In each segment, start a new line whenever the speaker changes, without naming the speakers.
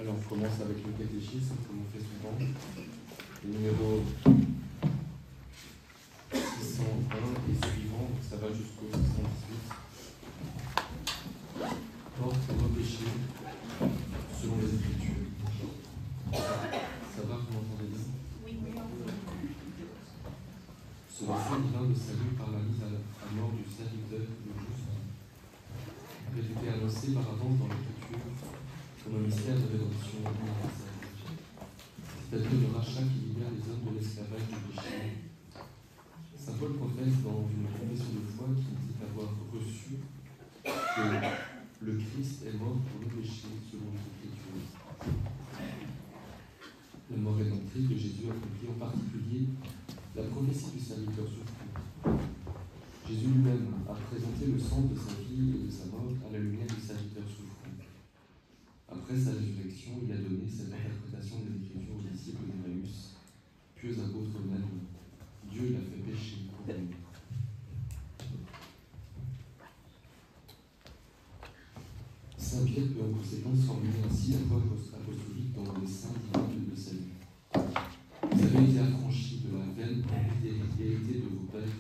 Alors on commence avec le catéchisme, comme on fait souvent. Le numéro 601 et suivant, ça va jusqu'au 618. Porte vos péchés selon les Écritures. Ça va, vous m'entendez bien?
Oui.
Ce verset divin de salut par la mise à mort du serviteur, le juste, avait été annoncé par avance dans l'Écriture comme un mystère de rédemption universelle, c'est-à-dire le rachat qui libère les hommes de l'esclavage du péché. Saint Paul professe dans une confession de foi qui dit avoir reçu que le Christ est mort pour nos péchés selon les Écritures. La mort rédemptrice de Jésus accomplit en particulier la prophétie du serviteur souffrant. Jésus lui-même a présenté le sens de sa vie et de sa mort à la lumière du serviteur souffrant. Après sa résurrection, il a donné cette interprétation des Écritures aux disciples d'Emmaüs. Pieux apôtre même, Dieu l'a fait pécher pour nous. Saint Pierre peut en conséquence formuler ainsi la foi apostolique dans le dessein divin de salut. Vous avez été affranchis de la vaine héritée de vos pères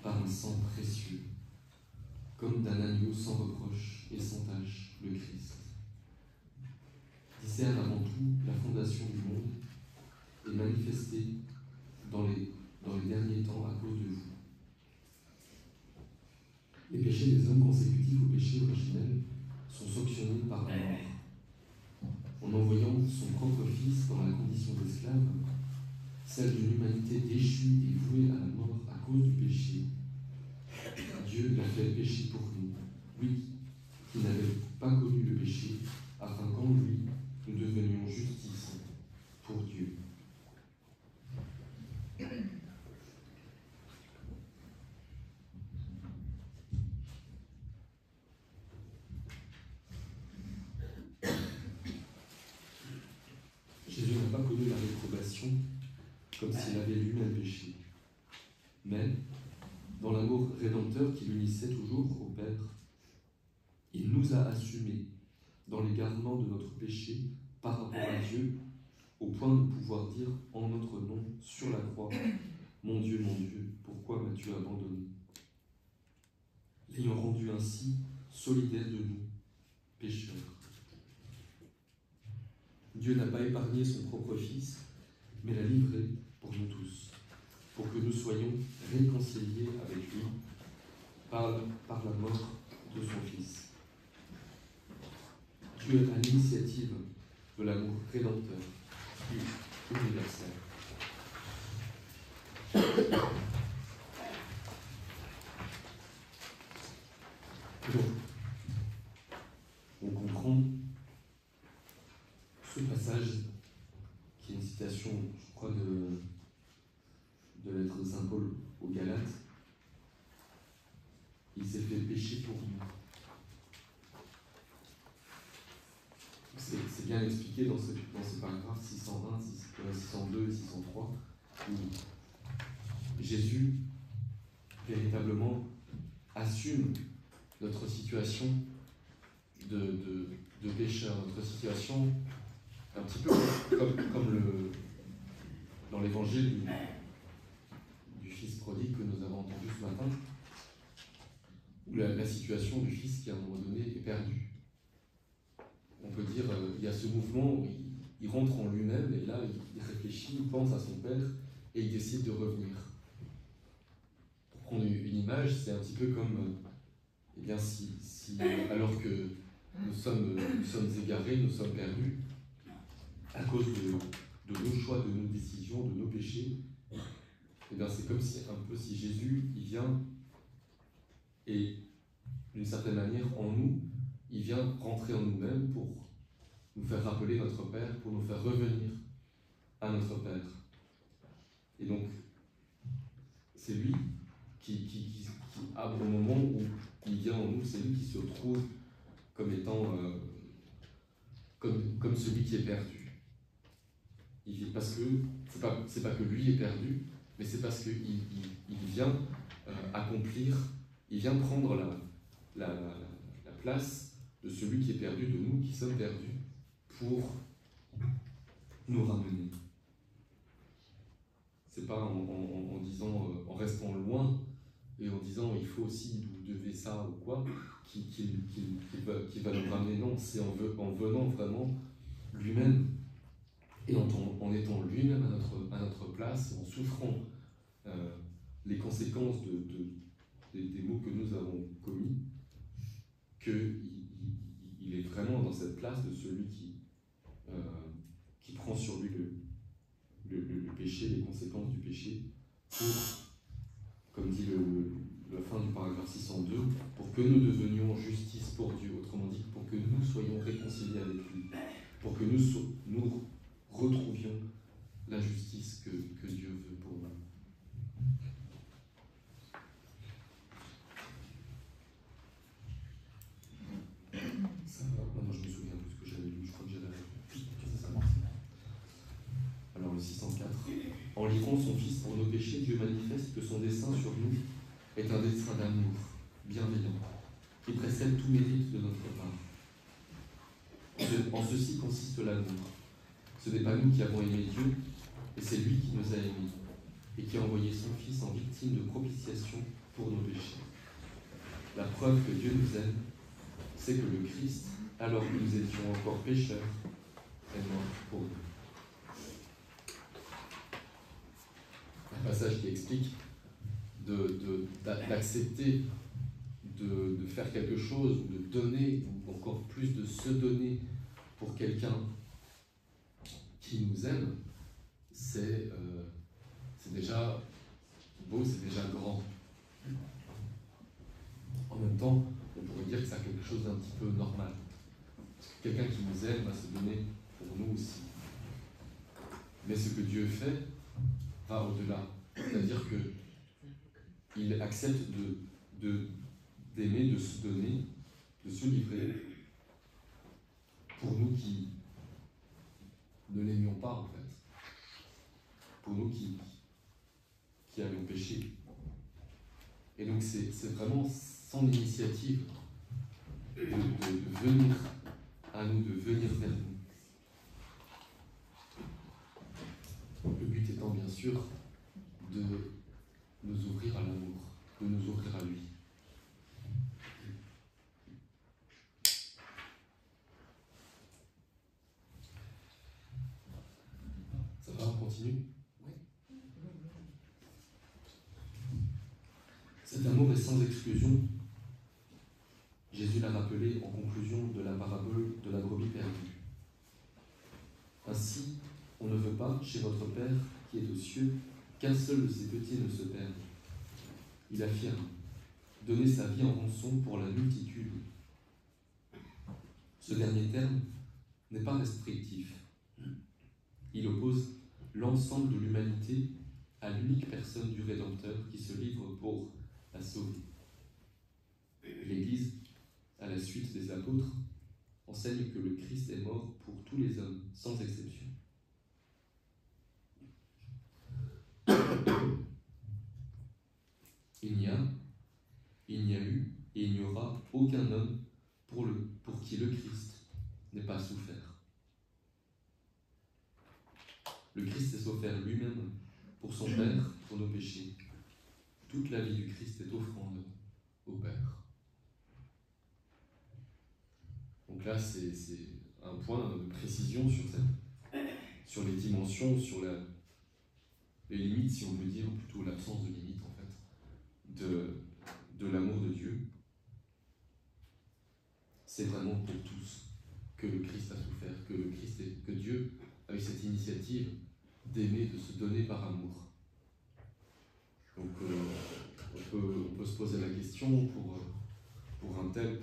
par un sang précieux, comme d'un agneau sans reproche et sans tache, le Christ. Discerne avant tout la fondation du monde et manifestée dans les derniers temps à cause de vous. Les péchés des hommes consécutifs au péché originel sont sanctionnés par la mort. En envoyant son propre Fils dans la condition d'esclave, celle d'une humanité déchue et vouée à la mort à cause du péché, Dieu l'a fait pécher pour nous, oui, qui n'avait pas connu le péché, afin qu'en lui, nous devenions justice pour Dieu. Jésus n'a pas connu la réprobation comme s'il avait lui-même péché, mais dans l'amour rédempteur qui l'unissait toujours au Père, il nous a assumés dans l'égarement de notre péché par rapport à Dieu, au point de pouvoir dire en notre nom sur la croix, « Mon Dieu, pourquoi m'as-tu abandonné ?» L'ayant rendu ainsi solidaire de nous, pécheurs. Dieu n'a pas épargné son propre Fils, mais l'a livré pour nous tous, pour que nous soyons réconciliés avec lui par la mort de son Fils. Dieu a l'initiative de l'amour rédempteur et universel. Donc, on comprend ce passage qui est une citation, je crois, de l'être de Saint Paul aux Galates. Il s'est fait pécher pour nous. C'est bien expliqué dans ce paragraphe 601, 602 et 603, où Jésus véritablement assume notre situation de pécheur, notre situation un petit peu comme dans l'évangile du fils prodigue que nous avons entendu ce matin, où la situation du fils qui à un moment donné est perdu. On peut dire, il y a ce mouvement où il rentre en lui-même et là il réfléchit, il pense à son père et il décide de revenir. Pour prendre une image, c'est un petit peu comme, eh bien, si alors que nous sommes égarés, nous sommes perdus, à cause de nos choix, de nos décisions, de nos péchés, eh bien c'est comme si, un peu si Jésus, il vient et d'une certaine manière en nous, il vient rentrer en nous-mêmes pour nous faire rappeler notre Père, pour nous faire revenir à notre Père. Et donc, c'est lui qui au moment où il vient en nous, c'est lui qui se retrouve comme étant comme celui qui est perdu. Parce que c'est pas que lui est perdu, mais c'est parce qu'il vient accomplir, il vient prendre la place de celui qui est perdu, de nous qui sommes perdus, pour nous ramener. C'est pas en disant, en restant loin et en disant il faut aussi vous devez ça ou quoi, qui va nous ramener. Non, c'est en venant vraiment lui-même et en étant lui-même à notre place, en souffrant les conséquences des maux que nous avons commis, qu'il est vraiment dans cette place de celui qui prend sur lui le péché, les conséquences du péché, pour, comme dit la fin du paragraphe 602, pour que nous devenions justice pour Dieu, autrement dit, pour que nous soyons réconciliés avec lui, pour que nous retrouvions la justice que Dieu veut pour nous. Ça va. Maintenant, je me souviens plus ce que j'avais lu, je crois que j'avais. Alors, le 604. En livrant son Fils pour nos péchés, Dieu manifeste que son dessein sur nous est un dessein d'amour bienveillant, qui précède tout mérite de notre part. En ceci consiste l'amour. Ce n'est pas nous qui avons aimé Dieu, et c'est lui qui nous a aimés, et qui a envoyé son Fils en victime de propitiation pour nos péchés. La preuve que Dieu nous aime, c'est que le Christ, alors que nous étions encore pécheurs, est mort pour nous. Un passage qui explique d'accepter de faire quelque chose, de donner, ou encore plus de se donner pour quelqu'un qui nous aime, c'est déjà beau, c'est déjà grand. En même temps, on pourrait dire que c'est quelque chose d'un petit peu normal. Parce que quelqu'un qui nous aime va se donner pour nous aussi. Mais ce que Dieu fait va au-delà. C'est-à-dire qu'il accepte d'aimer, de se donner, de se livrer pour nous qui ne l'aimions pas en fait. Pour nous qui avions péché. Et donc c'est vraiment son initiative de venir à nous, de venir vers nous. Le but étant bien sûr de nous ouvrir à l'amour, de nous ouvrir à lui. Ça va, on continue ? Oui. Cet amour est sans exclusion. Jésus l'a rappelé en conclusion de la parabole de la brebis perdue. Ainsi, on ne veut pas, chez votre Père qui est aux cieux, qu'un seul de ses petits ne se perde. Il affirme, donner sa vie en rançon pour la multitude. Ce dernier terme n'est pas restrictif. Il oppose l'ensemble de l'humanité à l'unique personne du Rédempteur qui se livre pour la sauver. L'Église, à la suite des apôtres, enseigne que le Christ est mort pour tous les hommes, sans exception. Il n'y a eu et il n'y aura aucun homme pour qui le Christ n'ait pas souffert. Le Christ s'est offert lui-même pour son Père, pour nos péchés. Toute la vie du Christ est offrande au Père. Donc là, c'est un point de précision sur les dimensions, sur les limites, si on veut dire, ou plutôt l'absence de limites, en fait, de l'amour de Dieu. C'est vraiment pour tous que le Christ a souffert, que Dieu a eu cette initiative d'aimer, de se donner par amour. Donc on peut se poser la question pour un tel,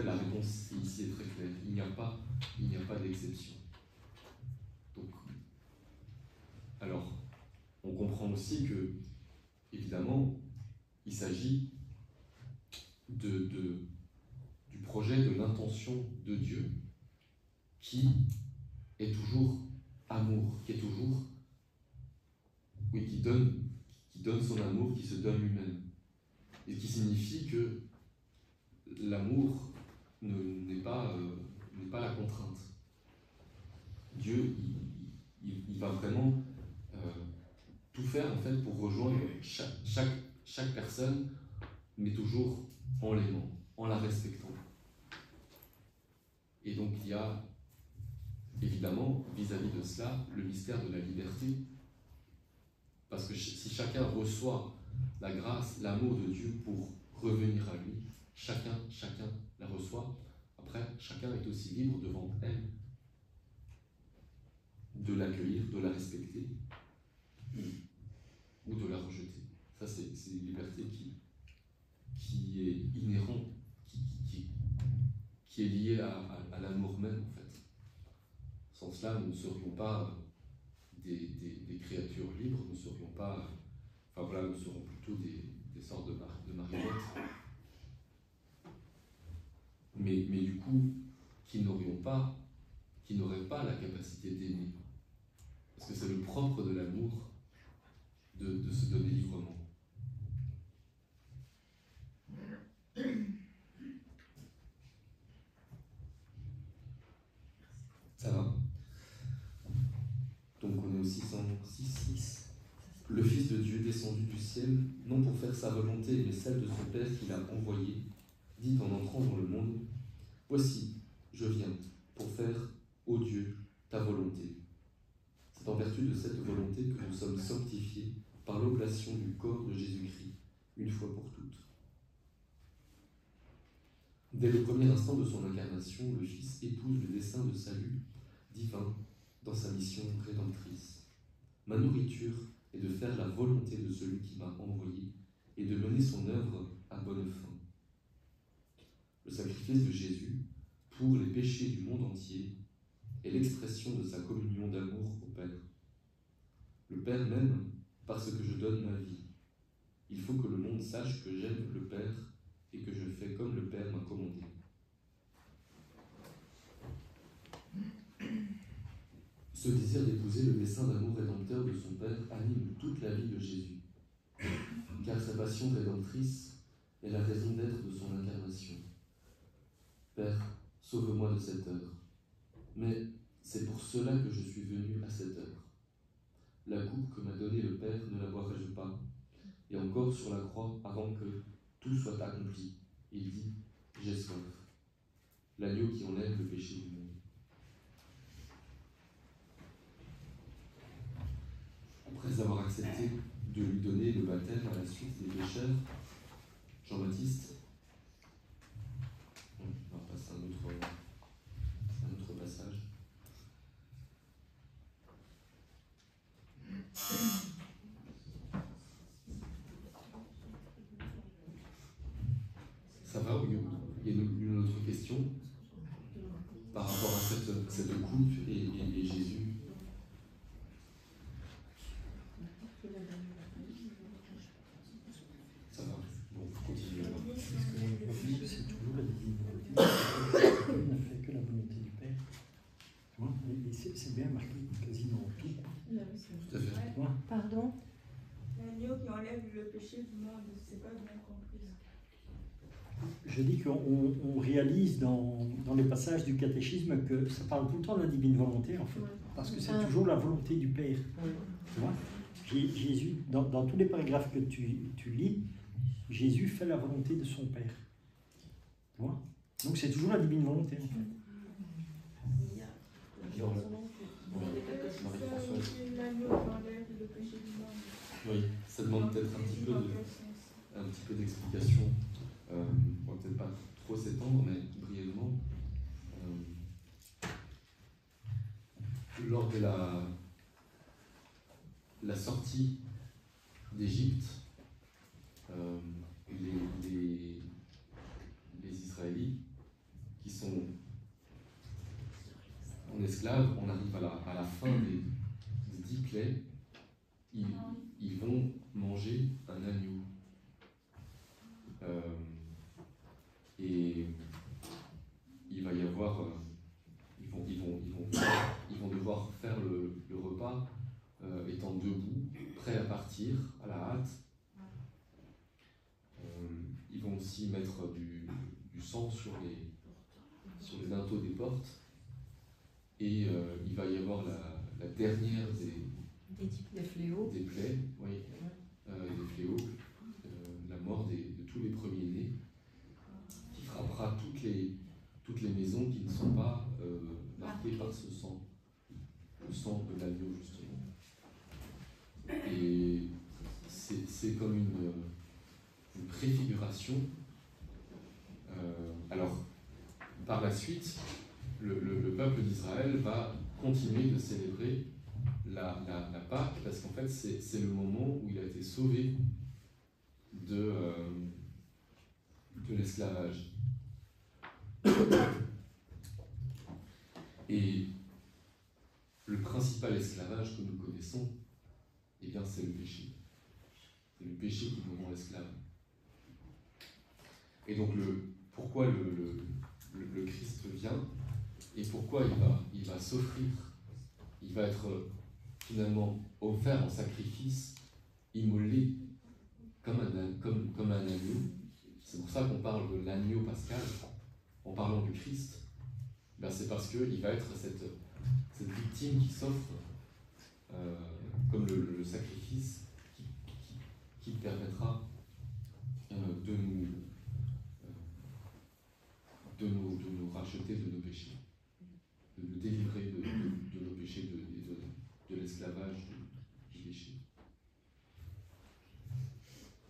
la réponse ici est très claire. Il n'y a pas d'exception. Donc, alors, on comprend aussi que, évidemment, il s'agit du projet, de l'intention de Dieu qui est toujours amour, qui donne son amour, qui se donne lui-même. Et qui signifie que l'amour n'est pas la contrainte. Dieu, va vraiment tout faire en fait pour rejoindre chaque personne, mais toujours en l'aimant, en la respectant. Et donc il y a évidemment vis-à-vis de cela le mystère de la liberté, parce que si chacun reçoit la grâce, l'amour de Dieu pour revenir à lui, chacun la reçoit. Après, chacun est aussi libre devant elle de l'accueillir, de la respecter ou de la rejeter. Ça, c'est une liberté qui est inhérente, qui est liée à l'amour même, en fait. Sans cela, nous ne serions pas des créatures libres, nous serions pas... Enfin voilà, nous serons plutôt des sortes de marionnettes. Mais du coup, qui n'auraient pas la capacité d'aimer. Parce que c'est le propre de l'amour de se donner librement. Ça va? Donc on est au 606. Le Fils de Dieu descendu du ciel, non pour faire sa volonté, mais celle de son Père qui l'a envoyé, dit en entrant dans le monde, « Voici, je viens pour faire, ô Dieu, ta volonté. » C'est en vertu de cette volonté que nous sommes sanctifiés par l'oblation du corps de Jésus-Christ, une fois pour toutes. Dès le premier instant de son incarnation, le Fils épouse le dessein de salut divin dans sa mission rédemptrice. Ma nourriture est de faire la volonté de celui qui m'a envoyé et de mener son œuvre à bonne fin. Le sacrifice de Jésus pour les péchés du monde entier est l'expression de sa communion d'amour au Père. Le Père m'aime parce que je donne ma vie. Il faut que le monde sache que j'aime le Père et que je fais comme le Père m'a commandé. Ce désir d'épouser le dessein d'amour rédempteur de son Père anime toute la vie de Jésus, car sa passion rédemptrice est la raison d'être de son incarnation. Père, sauve-moi de cette heure. Mais c'est pour cela que je suis venu à cette heure. La coupe que m'a donnée le Père, ne la boirai-je pas? Et encore sur la croix, avant que tout soit accompli, il dit, j'ai soif. L'agneau qui enlève le péché du monde. Après avoir accepté de lui donner le baptême à la suite des pécheurs, Jean-Baptiste, on va passer un autre passage. Ça va, ou il y a une autre question par rapport à cette coupe et Jésus? Ça va, bon, continuez.
Parce que c'est toujours la divine volonté. Il ne fait que la volonté du Père. Et c'est bien marqué quasiment tout.
Tout à fait.
Pardon?
L'agneau qui enlève le péché du monde, c'est pas bien compris.
Je dis qu'on réalise dans les passages du catéchisme que ça parle tout le temps de la divine volonté, en fait. Parce que c'est toujours la volonté du Père. Tu vois? Jésus, dans tous les paragraphes que tu lis, Jésus fait la volonté de son Père. Tu vois? Donc c'est toujours la divine volonté, en fait.
Oui, ça demande peut-être un petit peu d'explication. On va peut-être pas trop s'étendre, mais brièvement. Lors de la sortie d'Égypte, les Israélites qui sont en esclaves, on arrive à la fin des 10 plaies, ils vont manger un agneau. Et il va y avoir, ils vont devoir faire le repas étant debout, prêts à partir à la hâte. Ils vont aussi mettre du sang sur les linteaux des portes. Et il va y avoir la la dernière
des fléaux.
des plaies, oui, des fléaux, la mort de tous les premiers-nés, qui frappera toutes les maisons qui ne sont pas marquées par ce sang, le sang de l'agneau justement. Et c'est comme une préfiguration. Alors, par la suite, le peuple d'Israël va continuer de célébrer la Pâque, parce qu'en fait, c'est le moment où il a été sauvé de l'esclavage. Et le principal esclavage que nous connaissons, eh bien, c'est le péché. C'est le péché qui nous rend esclaves. Et donc, pourquoi le Christ vient et pourquoi il va s'offrir, il va être finalement offert en sacrifice, immolé comme un agneau. C'est pour ça qu'on parle de l'agneau pascal en parlant du Christ. Ben c'est parce qu'il va être cette victime qui s'offre comme le sacrifice qui permettra de nous racheter de nos péchés, de nous délivrer de nos péchés, de l'esclavage du péché.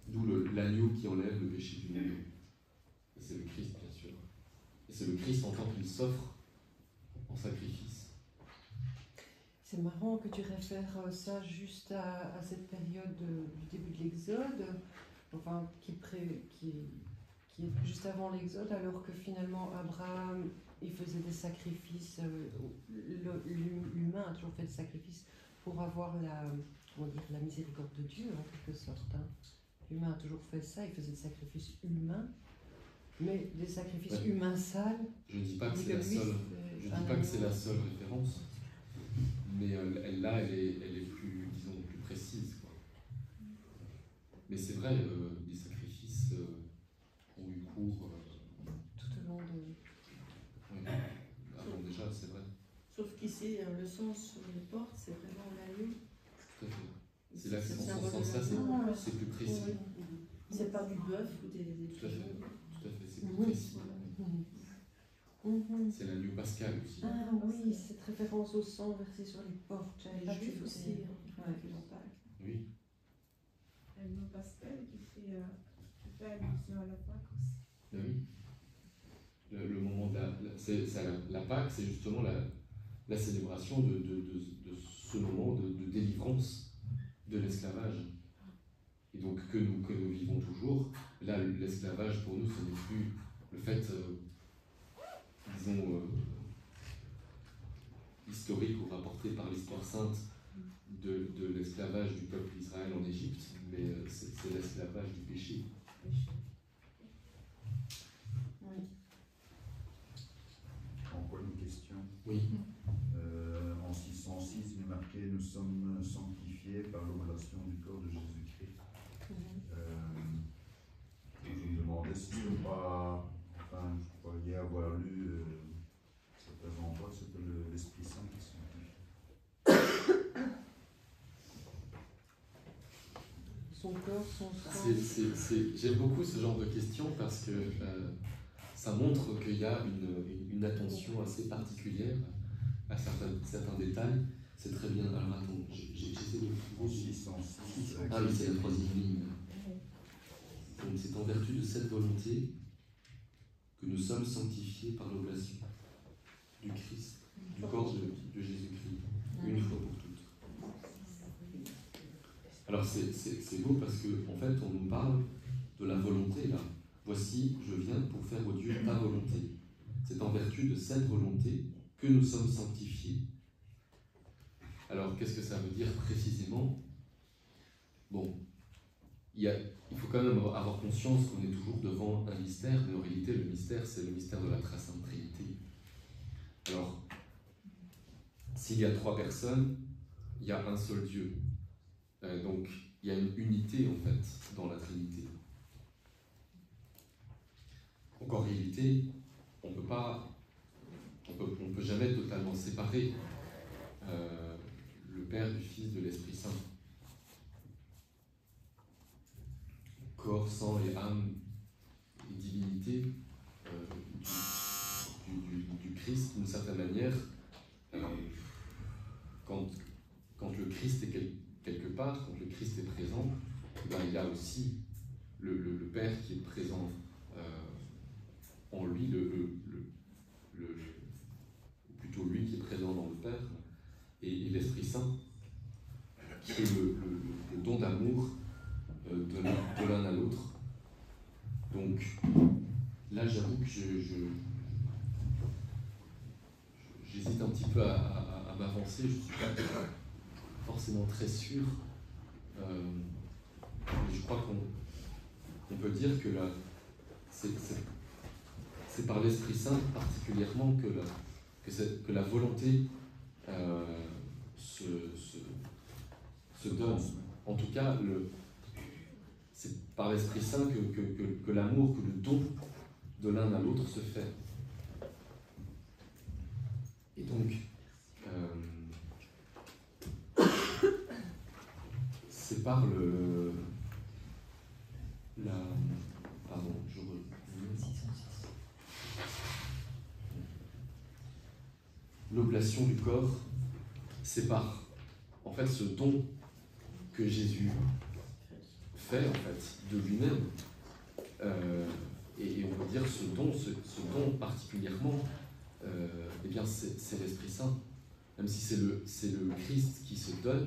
D'où l'agneau qui enlève le péché du monde. Et c'est le Christ, bien sûr. Et c'est le Christ en tant qu'il s'offre en sacrifice.
C'est marrant que tu réfères ça juste à cette période du début de l'Exode, enfin qui est juste avant l'Exode, alors que finalement Abraham, il faisait des sacrifices, l'humain a toujours fait des sacrifices pour avoir la miséricorde de Dieu, en quelque sorte. Hein. L'humain a toujours fait ça, il faisait des sacrifices humains, mais des sacrifices humains sales.
Je ne dis pas que c'est la seule, la seule référence, mais elle est plus, disons, plus précise, quoi. Mais c'est vrai, les sacrifices ont eu cours
tout au long de...
Oui, avant déjà, c'est vrai.
Sauf qu'ici, le sang sur les portes, c'est vraiment l'agneau.
Tout à fait. C'est là que dans ce sens-là, c'est plus précis.
Oui. C'est pas du bœuf ou des
Tout à fait, c'est plus précis. C'est l'agneau pascal aussi.
Ah oui, cette référence au sang versé sur les portes.
Les juifs aussi,
ouais.
Oui.
L'agneau pascal qui fait allusion à la Pâque aussi.
Oui. Le moment de la Pâque, c'est justement la célébration de ce moment de délivrance de l'esclavage. Et donc que nous vivons toujours. Là, l'esclavage pour nous, ce n'est plus le fait, disons, historique ou rapporté par l'histoire sainte de l'esclavage du peuple d'Israël en Égypte, mais c'est l'esclavage du péché.
Oui.
Encore une question.
Oui.
En 606, il est marqué « Nous sommes sanctifiés par l'oblation du corps de Jésus-Christ ». Je me demandais si ce n'était pas... Enfin, je croyais avoir lu certains endroits que c'était l'Esprit Saint qui sanctifie.
Son corps, son sang...
J'aime beaucoup ce genre de questions parce que ça montre qu'il y a une attention assez particulière à certains détails. C'est très bien. Alors attends, j'essaie de
En 606.
Ah oui, c'est la troisième ligne. Donc c'est en vertu de cette volonté que nous sommes sanctifiés par l'oblation du Christ, du corps de Jésus-Christ, une fois pour toutes. Alors c'est beau parce qu'en fait on nous parle de la volonté là. Voici, je viens pour faire au Dieu ta volonté. C'est en vertu de cette volonté que nous sommes sanctifiés. Alors qu'est-ce que ça veut dire précisément? Bon, il faut quand même avoir conscience qu'on est toujours devant un mystère, mais en réalité le mystère c'est le mystère de la très sainte Trinité. Alors, s'il y a 3 personnes, il y a un seul Dieu. Donc il y a une unité en fait dans la Trinité. Donc en réalité, on peut jamais totalement séparer Père, du Fils, de l'Esprit Saint. Corps, sang et âme et divinité du Christ, d'une certaine manière, quand le Christ est quelque part, quand le Christ est présent, ben, il y a aussi le Père qui est présent en lui, plutôt lui qui est présent dans le Père, et l'Esprit Saint, qui est le don d'amour de l'un à l'autre. Donc là, j'avoue que j'hésite un petit peu à m'avancer, je ne suis pas forcément très sûr, mais je crois qu'on peut dire que c'est par l'Esprit Saint particulièrement que la volonté se donne. En tout cas, c'est par l'Esprit Saint que l'amour, que le don de l'un à l'autre se fait. Et donc, c'est par l'oblation du corps, c'est par, en fait, ce don que Jésus fait, en fait, de lui-même. Et on peut dire ce don particulièrement, eh bien, c'est l'Esprit Saint. Même si c'est le Christ qui se donne,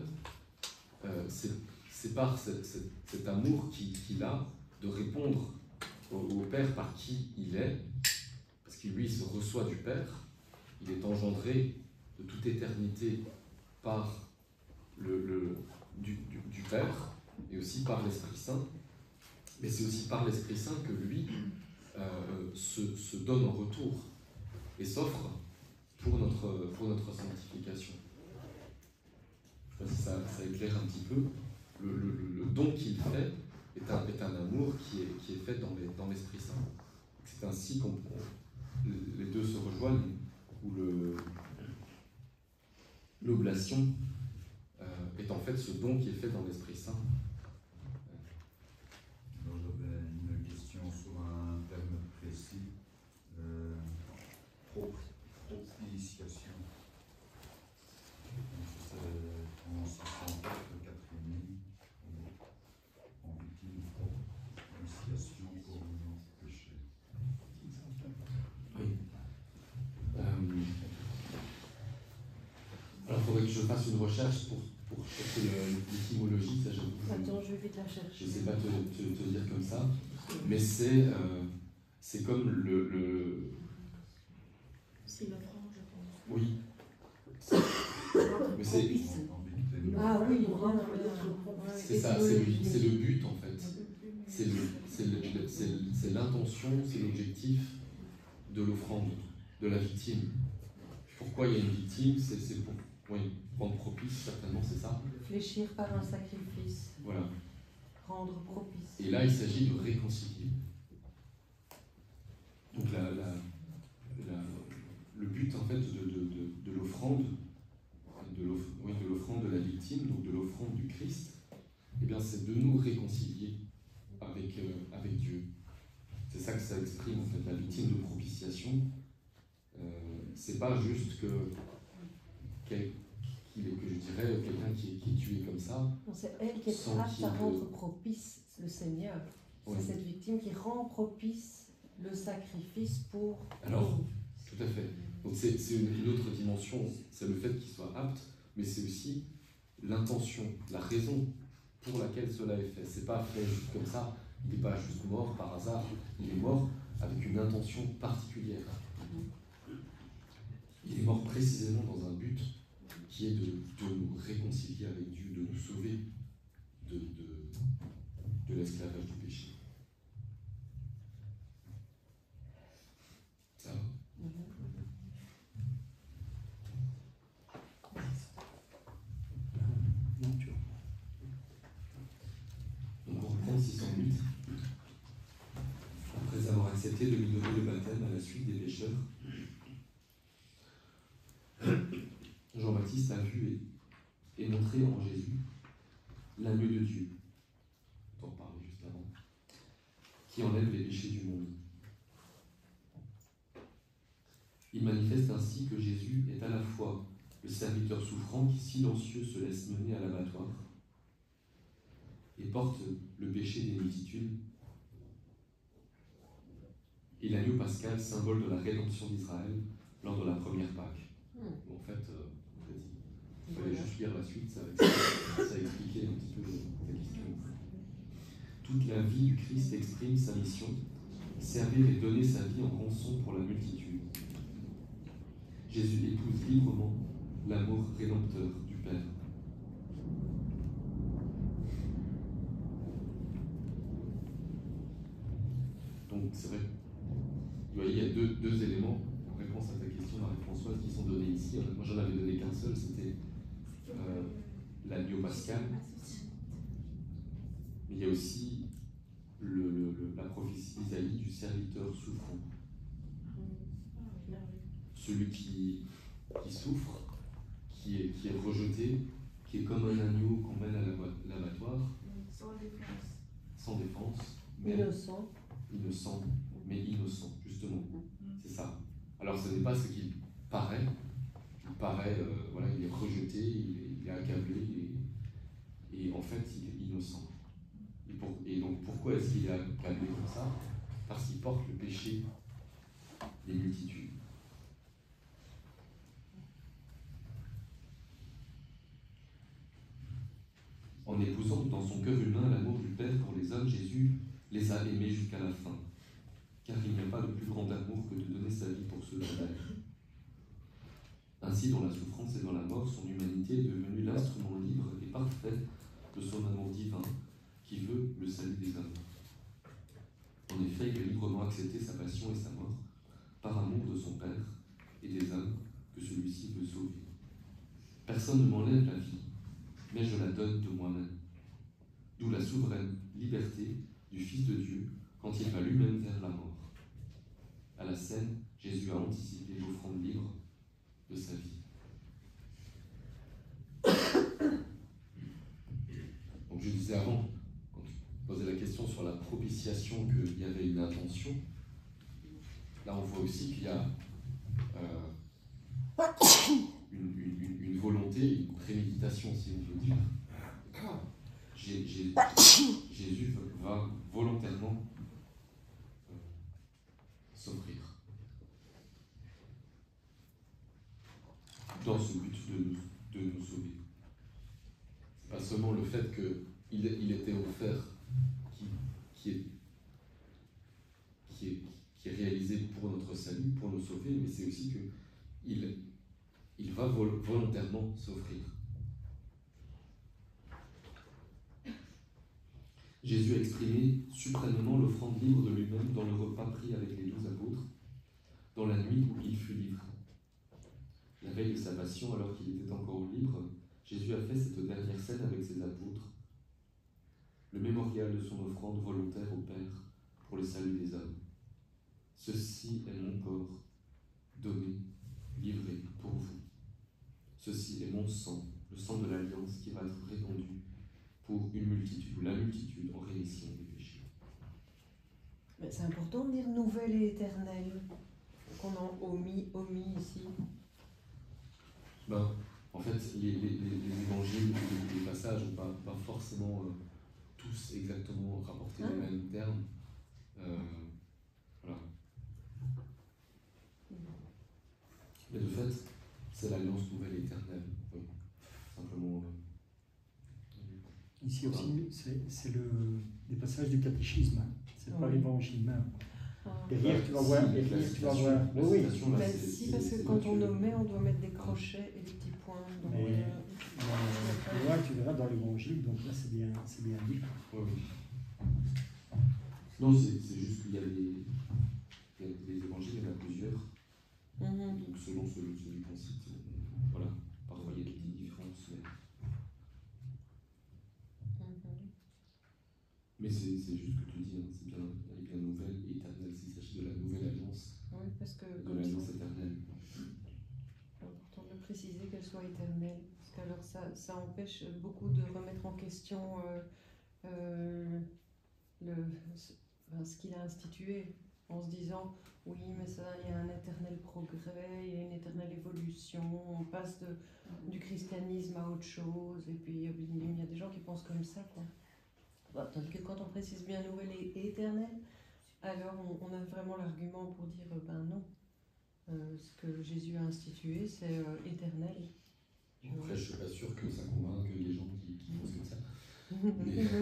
c'est par cet amour qu'il a de répondre au Père par qui il est, parce qu'il lui se reçoit du Père, il est engendré de toute éternité par du Père et aussi par l'Esprit Saint, mais c'est aussi par l'Esprit Saint que lui se donne en retour et s'offre pour notre sanctification. Je ne sais pas si ça éclaire un petit peu. Le don qu'il fait est un amour qui est fait dans l'Esprit Saint. C'est ainsi qu'on les deux se rejoignent, où l'oblation est en fait ce don qui est fait dans l'Esprit Saint.
Alors j'avais une question sur un terme précis. Propitiation. C'est en 604, le 4e, en victime propitiation pour nos péchés.
Oui. Alors il faudrait que je fasse une recherche pour chercher l'étymologie, ça
Attends, je vais vite la chercher.
je ne sais pas te dire comme ça, mais c'est comme le
C'est l'offrande, je pense.
oui. Mais c'est
Ah oui,
c'est ça, c'est le but en fait. C'est l'intention, c'est l'objectif de l'offrande, de la victime. Pourquoi il y a une victime? C'est pour rendre propice, certainement, c'est ça.
Fléchir par un sacrifice.
Voilà.
Rendre propice.
Et là, il s'agit de réconcilier. Donc le but en fait de l'offrande, de l'offrande de la victime, donc de l'offrande du Christ, eh bien c'est de nous réconcilier avec Dieu. C'est ça que ça exprime en fait, la victime de propitiation. C'est pas juste que je dirais quelqu'un qui est tué comme ça.
Non, c'est elle qui est
Sans
apte
qu'il
à
y ait
rendre propice le Seigneur.
Oui.
C'est cette victime qui rend propice le sacrifice pour
Alors,
nous.
tout à fait. Donc c'est une autre dimension, c'est le fait qu'il soit apte, mais c'est aussi l'intention, la raison pour laquelle cela est fait. C'est pas fait juste comme ça, il n'est pas juste mort par hasard, il est mort avec une intention particulière. Il est mort précisément dans un but qui est de nous réconcilier avec Dieu, de nous sauver de l'esclavage du péché. Ça va?
Non, tu vois.
Donc on reprend 608. Après avoir accepté de lui donner le baptême à la suite des pécheurs, Jean-Baptiste a vu est montré en Jésus, l'agneau de Dieu, dont on parlait juste avant, qui enlève les péchés du monde. Il manifeste ainsi que Jésus est à la fois le serviteur souffrant qui, silencieux, se laisse mener à l'abattoir et porte le péché des multitudes, et l'agneau pascal, symbole de la rédemption d'Israël lors de la première Pâque. En fait, il fallait juste lire la suite, ça expliquait un petit peu la question. Toute la vie du Christ exprime sa mission, servir et donner sa vie en rançon pour la multitude. Jésus épouse librement l'amour rédempteur du Père. Donc c'est vrai, vous voyez, il y a deux éléments en réponse à ta question, Marie-Françoise, qui sont donnés ici. Moi j'en avais donné qu'un seul, c'était l'agneau pascal. Mais il y a aussi la prophétie d'Isaïe du serviteur souffrant. Celui qui souffre, qui est rejeté, qui est comme un agneau qu'on mène à l'abattoir. Sans défense. Mais innocent, mais innocent, justement. C'est ça. Alors ce n'est pas ce qu'il paraît. Il paraît, voilà, il est rejeté, il est accablé, et en fait il est innocent. Et donc pourquoi est-ce qu'il est accablé comme ça? Parce qu'il porte le péché des multitudes. En épousant dans son cœur humain l'amour du Père pour les hommes, Jésus les a aimés jusqu'à la fin. Car il n'y a pas de plus grand amour que de donner sa vie pour ceux qui l'aiment. Ainsi, dans la souffrance et dans la mort, son humanité est devenue l'instrument libre et parfait de son amour divin qui veut le salut des hommes. En effet, il a librement accepté sa passion et sa mort par amour de son Père et des hommes que celui-ci veut sauver. Personne ne m'enlève la vie, mais je la donne de moi-même. D'où la souveraine liberté du Fils de Dieu quand il va lui-même vers la mort. À la scène, Jésus a anticipé l'offrande libre de sa vie. Donc je disais avant, quand tu posais la question sur la propitiation, qu'il y avait une intention, là on voit aussi qu'il y a une volonté, une préméditation, si on veut dire. Jésus va volontairement s'offrir dans ce but de nous sauver. C'est pas seulement le fait qu'il était offert qui est réalisé pour notre salut, pour nous sauver, mais c'est aussi qu'il va volontairement s'offrir. Jésus a exprimé suprêmement l'offrande libre de lui-même dans le repas pris avec les 12 apôtres, dans la nuit où il fut livré. La veille de sa passion, alors qu'il était encore libre, Jésus a fait cette dernière scène avec ses apôtres, le mémorial de son offrande volontaire au Père pour le salut des hommes. Ceci est mon corps, donné, livré pour vous. Ceci est mon sang, le sang de l'Alliance qui va être répandu pour une multitude, ou la multitude, en rémission des péchés.
Mais c'est important de dire nouvelle et éternelle, qu'on a omis ici.
En fait, les évangiles, les passages n'ont pas forcément tous exactement rapporté les mêmes termes. Voilà. Mais de fait, c'est l'alliance nouvelle et éternelle. Oui. Simplement.
Ici aussi, c'est des passages du catéchisme, c'est pas l'évangile même. Derrière, tu vas voir. Oui.
Mais si, parce que quand on omet, on doit mettre des crochets et des petits points. Donc,
mais tu verras dans l'évangile, donc là c'est bien dit.
Oui. Non, c'est juste qu'il y a les évangiles, il y en a plusieurs. Donc selon celui qu'on cite, voilà, parfois il y a des petites différences. Mais c'est juste que tu dis, hein, elle est bien nouvelle et éternelle, s'il s'agit de la nouvelle alliance.
Oui, parce que
de l'alliance éternelle.
C'est important de préciser qu'elle soit éternelle, parce qu'alors ça empêche beaucoup de remettre en question ce qu'il a institué, en se disant oui, mais ça, il y a un éternel progrès, il y a une éternelle évolution, on passe du christianisme à autre chose, et puis il y a des gens qui pensent comme ça, quoi. Tandis que quand on précise bien nouvelle et éternelle, alors on a vraiment l'argument pour dire ben non, ce que Jésus a institué, c'est éternel.
Après, je suis pas sûr que ça convainque les gens qui pensent comme ça. Mais c'est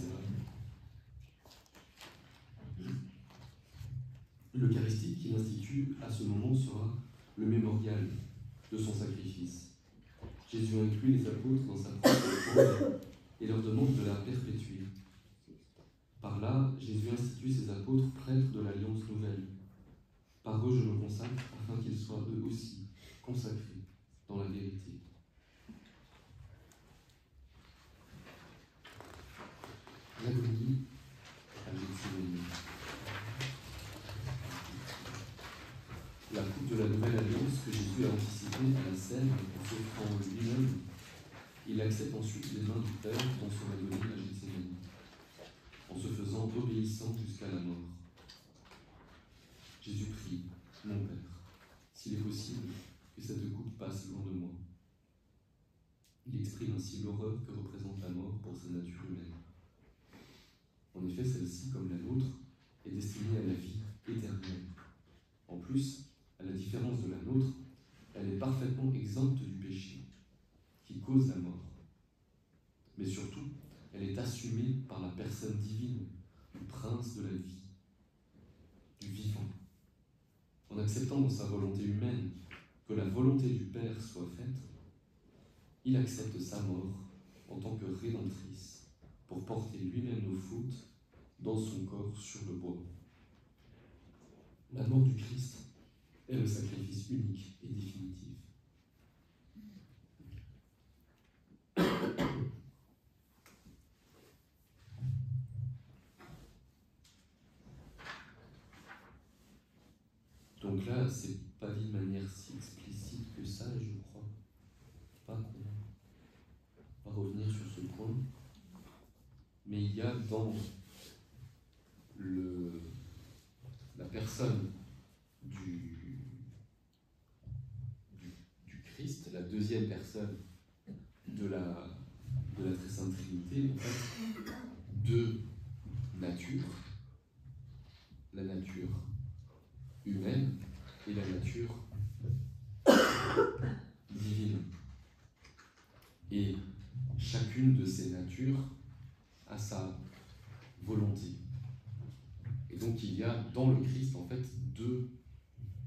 vrai. L'Eucharistie qu'il institue à ce moment sera le mémorial de son sacrifice. Jésus inclut les apôtres dans sa propre offrande et leur demande de la perpétuer. Par là, Jésus institue ses apôtres prêtres de l'Alliance nouvelle. Par eux, je me consacre afin qu'ils soient eux aussi consacrés dans la vérité. L'agonie à Gethsémani. La coupe de la nouvelle alliance que Jésus a anticipée à la scène en s'offrant lui-même, il accepte ensuite les mains du Père dans son agonie à Gethsémani, en se faisant obéissant jusqu'à la mort. Jésus prie, mon Père, s'il est possible que cette coupe passe loin de moi. Il exprime ainsi l'horreur que représente la mort pour sa nature humaine. En effet, celle-ci, comme la nôtre, est destinée à la vie éternelle. En plus, à la différence de la nôtre, elle est parfaitement exempte du péché, qui cause la mort. Mais surtout, elle est assumée par la personne divine du prince de la vie, du vivant. En acceptant dans sa volonté humaine que la volonté du Père soit faite, il accepte sa mort en tant que rédemptrice pour porter lui-même nos fautes dans son corps sur le bois. La mort du Christ est le sacrifice unique et définitif. Donc là, c'est pas dit de manière si explicite que ça, et je crois pas qu'on va revenir sur ce point. Mais il y a dans la personne du Christ, la deuxième personne de la Très Sainte Trinité, en fait, deux natures, la nature humaine et la nature divine. Et chacune de ces natures a sa volonté. Et donc il y a dans le Christ en fait deux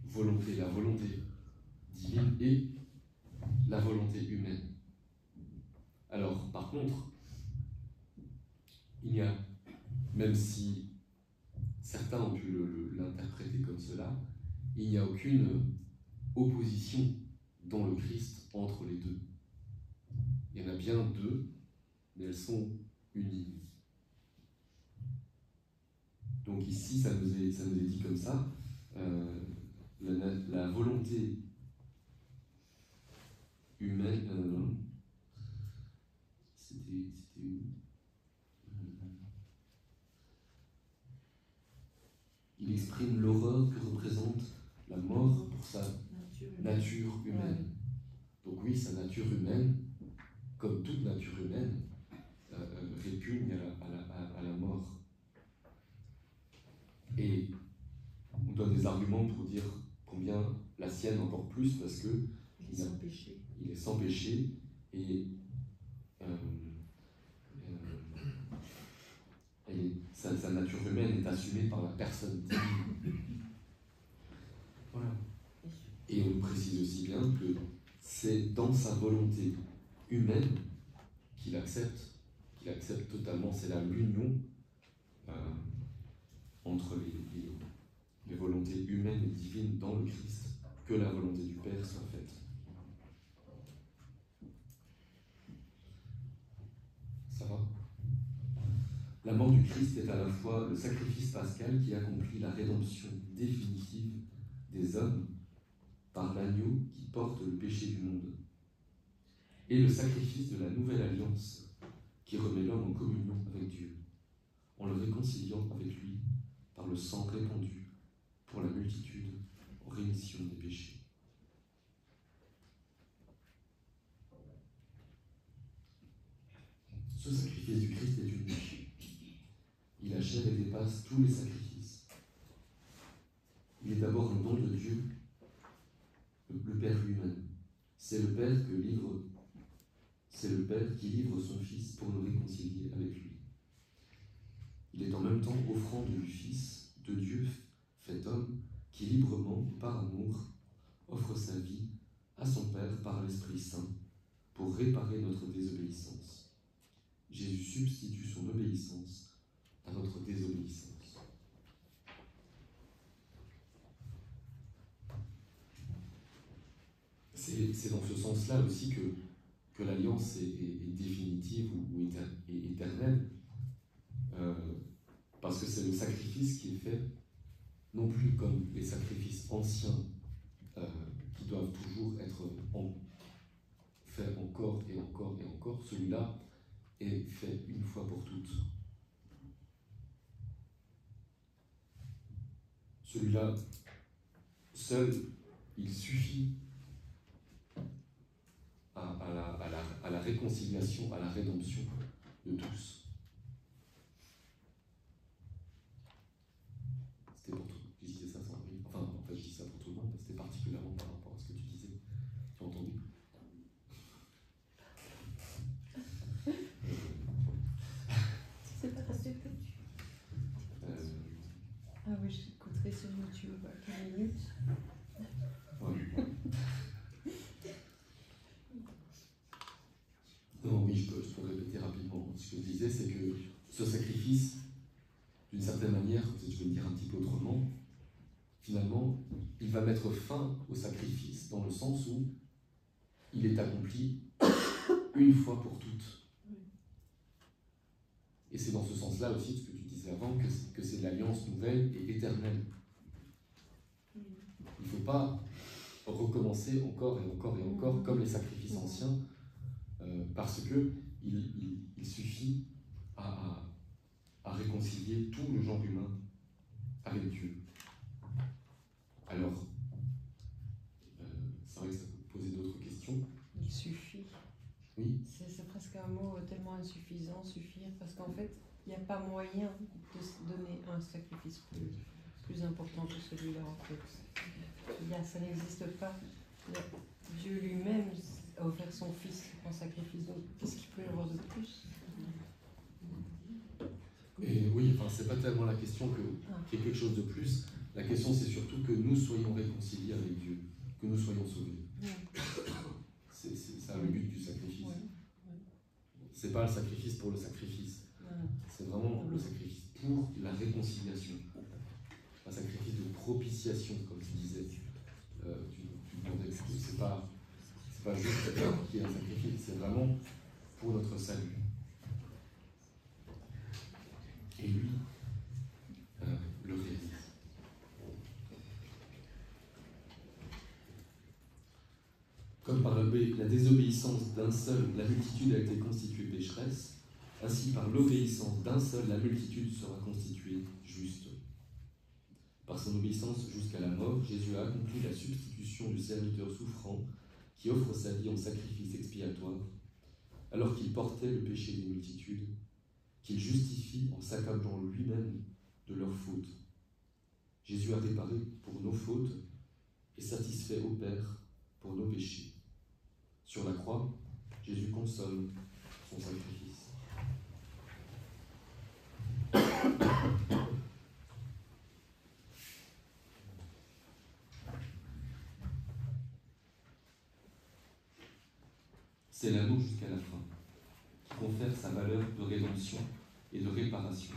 volontés, la volonté divine et la volonté humaine. Alors par contre, il y a, même si certains ont pu l'interpréter comme cela, il n'y a aucune opposition dans le Christ entre les deux. Il y en a bien deux, mais elles sont unies. Donc ici, ça nous est dit comme ça, la volonté humaine, c'était où? Il exprime l'horreur que représente la mort pour sa nature humaine. Donc oui, sa nature humaine, comme toute nature humaine, répugne à la mort. Et on donne des arguments pour dire combien la sienne encore plus, parce que il est sans péché et sa nature humaine est assumée par la personne divine. Voilà. Et on précise aussi bien que c'est dans sa volonté humaine qu'il accepte totalement, c'est là l'union entre les volontés humaines et divines dans le Christ, que la volonté du Père soit faite. Ça va ? La mort du Christ est à la fois le sacrifice pascal qui accomplit la rédemption définitive des hommes par l'agneau qui porte le péché du monde, et le sacrifice de la nouvelle alliance qui remet l'homme en communion avec Dieu, en le réconciliant avec lui par le sang répandu pour la multitude en rémission des péchés. Ce sacrifice du Christ est unique. Il achève et dépasse tous les sacrifices. Il est d'abord un don de Dieu, le Père lui-même. C'est le Père qui livre son Fils pour nous réconcilier avec lui. Il est en même temps offrande du Fils de Dieu fait homme, qui librement, par amour, offre sa vie à son Père par l'Esprit Saint pour réparer notre désobéissance. Jésus substitue son obéissance à notre désobéissance. C'est dans ce sens-là aussi que l'alliance est définitive ou éternelle, parce que c'est le sacrifice qui est fait, non plus comme les sacrifices anciens qui doivent toujours être faits encore et encore et encore. Celui-là est fait une fois pour toutes. Celui-là, seul, il suffit à la réconciliation, à la rédemption de tous. C'était pour tout. Je disais ça sans rire. Enfin, en fait, je dis ça pour tout le monde, mais c'était particulièrement par rapport à ce que tu disais. Tu as entendu?
C'est pas resté que tu.
Ah oui, j'écouterai sur YouTube à 15 minutes.
Ouais. Non, oui, je peux répéter rapidement. Ce que je disais, c'est que ce sacrifice, d'une certaine manière, je vais le dire un petit peu autrement, finalement, il va mettre fin au sacrifice dans le sens où il est accompli une fois pour toutes. Et c'est dans ce sens-là aussi, ce que tu disais avant, que c'est de l'alliance nouvelle et éternelle. Il ne faut pas recommencer encore et encore et encore comme les sacrifices anciens, parce que il suffit à réconcilier tout le genre humain avec Dieu. Alors, c'est vrai que ça peut poser d'autres questions.
Il suffit.
Oui.
C'est presque un mot tellement insuffisant, suffire, parce qu'en fait, il n'y a pas moyen de se donner un sacrifice plus important que celui-là, en fait. Ça n'existe pas. Dieu lui-même a offert son Fils en sacrifice, donc qu'est-ce qu'il peut y avoir de plus?
Et oui, enfin, c'est pas tellement la question qu'il y ait quelque chose de plus. La question, c'est surtout que nous soyons réconciliés avec Dieu, que nous soyons sauvés. C'est ça le but du sacrifice. C'est pas le sacrifice pour le sacrifice. C'est vraiment le sacrifice pour la réconciliation. Un sacrifice de propitiation, comme tu disais. Tu demandais que c'est pas juste qu'il y ait un sacrifice, c'est vraiment pour notre salut. Et lui le réalise. Comme par la désobéissance d'un seul, la multitude a été constituée pécheresse, ainsi par l'obéissance d'un seul, la multitude sera constituée juste. Par son obéissance jusqu'à la mort, Jésus a accompli la substitution du serviteur souffrant qui offre sa vie en sacrifice expiatoire, alors qu'il portait le péché des multitudes, qu'il justifie en s'accablant lui-même de leurs fautes. Jésus a réparé pour nos fautes et satisfait au Père pour nos péchés. Sur la croix, Jésus consomme son sacrifice. C'est l'amour jusqu'à la fin qui confère sa valeur de rédemption et de réparation,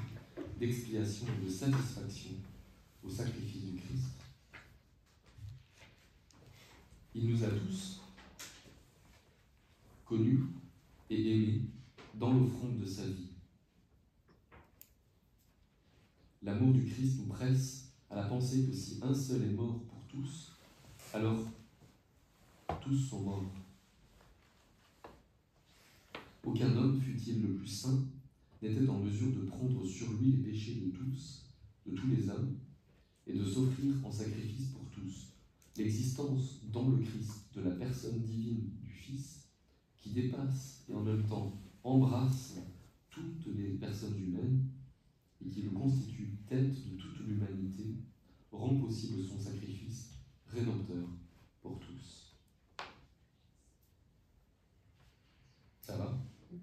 d'expiation et de satisfaction au sacrifice du Christ. Il nous a tous connus et aimés dans l'offrande de sa vie. L'amour du Christ nous presse à la pensée que si un seul est mort pour tous, alors tous sont morts. Aucun homme, fût-il le plus saint, n'était en mesure de prendre sur lui les péchés de tous les hommes, et de s'offrir en sacrifice pour tous. L'existence dans le Christ de la personne divine du Fils, qui dépasse et en même temps embrasse toutes les personnes humaines, et qui le constitue tête de toute l'humanité, rend possible son sacrifice rédempteur pour tous. Ça va ? Oui.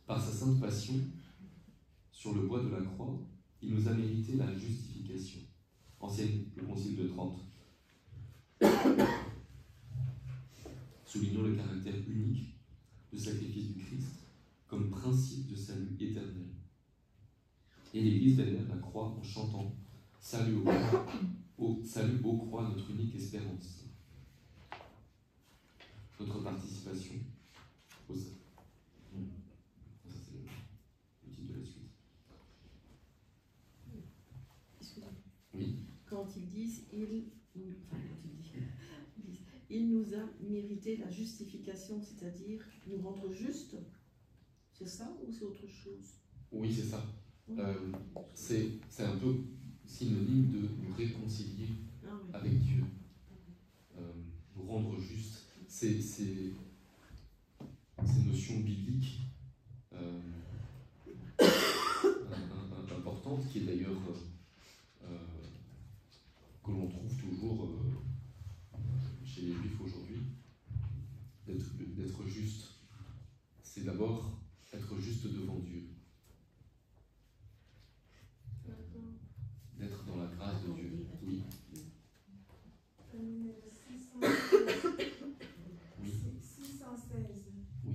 Par sa sainte passion, sur le bois de la croix, il nous a mérité la justification. Ancienne, le Concile de Trente. Soulignons le caractère unique du sacrifice du Christ comme principe de salut éternel. Et l'Église vénère la croix en chantant « Salut ô croix, notre unique espérance ». Notre participation au salut. Ça, c'est le titre de la suite.
Excusez-moi.
Oui.
Quand ils disent, il nous a mérité la justification, c'est-à-dire nous rendre justes, c'est ça ou c'est autre chose?
Oui, c'est ça. C'est un peu synonyme de nous réconcilier avec Dieu, nous rendre justes. Ces notions bibliques importantes, qui est d'ailleurs que l'on trouve toujours chez les Juifs aujourd'hui, d'être juste. C'est d'abord être juste devant Dieu. D'être dans la grâce de Dieu. Oui.
Numéro 616.
Oui.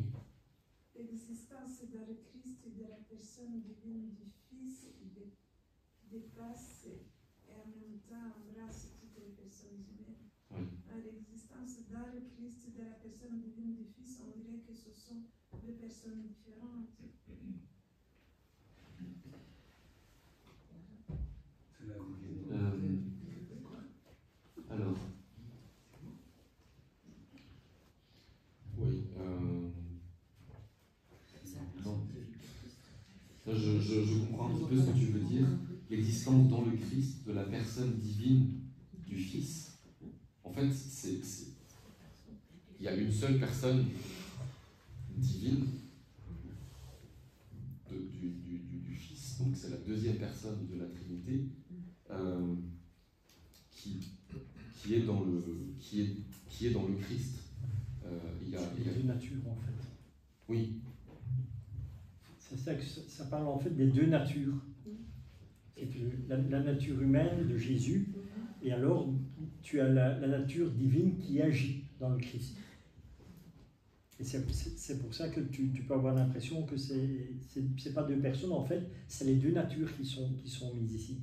L'existence dans le Christ et de la personne divine du Fils dépasse et en même temps embrasse toutes les personnes humaines.
Oui.
L'existence dans le Christ et de la personne divine du Fils, on dirait que ce sont deux personnes différentes.
Alors, oui, je comprends un petit peu ce que tu veux dire. L'existence dans le Christ de la personne divine du Fils. En fait, il y a une seule personne divine du Fils, donc c'est la deuxième personne de la Trinité, qui est dans le Christ. Il y a
deux natures en fait.
Oui.
C'est ça que ça parle en fait des deux natures. C'est que la nature humaine de Jésus, et alors tu as la nature divine qui agit dans le Christ. Et c'est pour ça que tu peux avoir l'impression que c'est pas deux personnes, en fait, c'est les deux natures qui sont mises ici.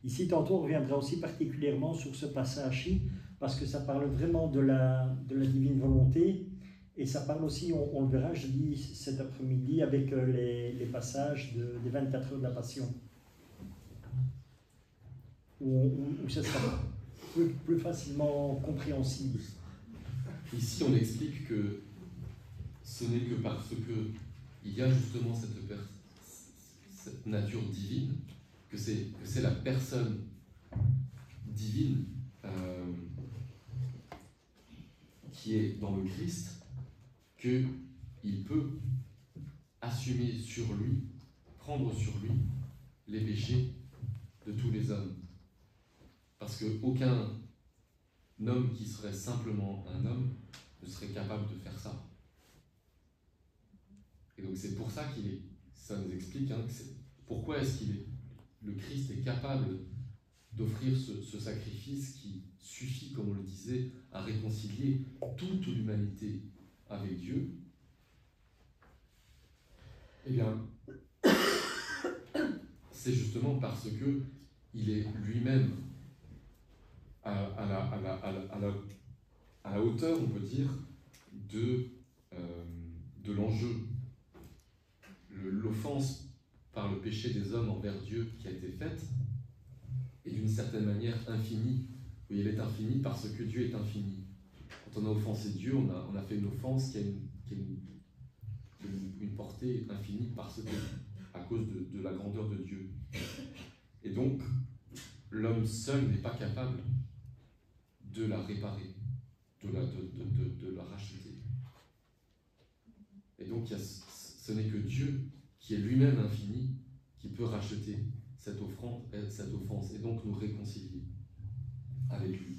Ici, tantôt, on reviendra aussi particulièrement sur ce passage-ci, parce que ça parle vraiment de la divine volonté, et ça parle aussi, on le verra, je dis cet après-midi, avec les passages des 24 heures de la Passion, où ça sera plus facilement compréhensible.
Ici, on explique que ce n'est que parce que il y a justement cette nature divine, que c'est la personne divine qui est dans le Christ, qu'il peut assumer sur lui, prendre sur lui les péchés de tous les hommes. Parce qu'aucun homme qui serait simplement un homme ne serait capable de faire ça. Et donc c'est pour ça ça nous explique pourquoi est-ce le Christ est capable d'offrir ce sacrifice qui suffit, comme on le disait, à réconcilier toute l'humanité avec Dieu. Eh bien, c'est justement parce que il est lui-même à la hauteur, on peut dire, de l'enjeu. L'offense par le péché des hommes envers Dieu qui a été faite est d'une certaine manière infinie. Oui, elle est infinie parce que Dieu est infini. Quand on a offensé Dieu, on a fait une offense qui a une portée infinie à cause de la grandeur de Dieu. Et donc, l'homme seul n'est pas capable de la réparer, de la racheter. Et donc, ce n'est que Dieu, qui est lui-même infini, qui peut racheter cette offense, et donc nous réconcilier avec lui.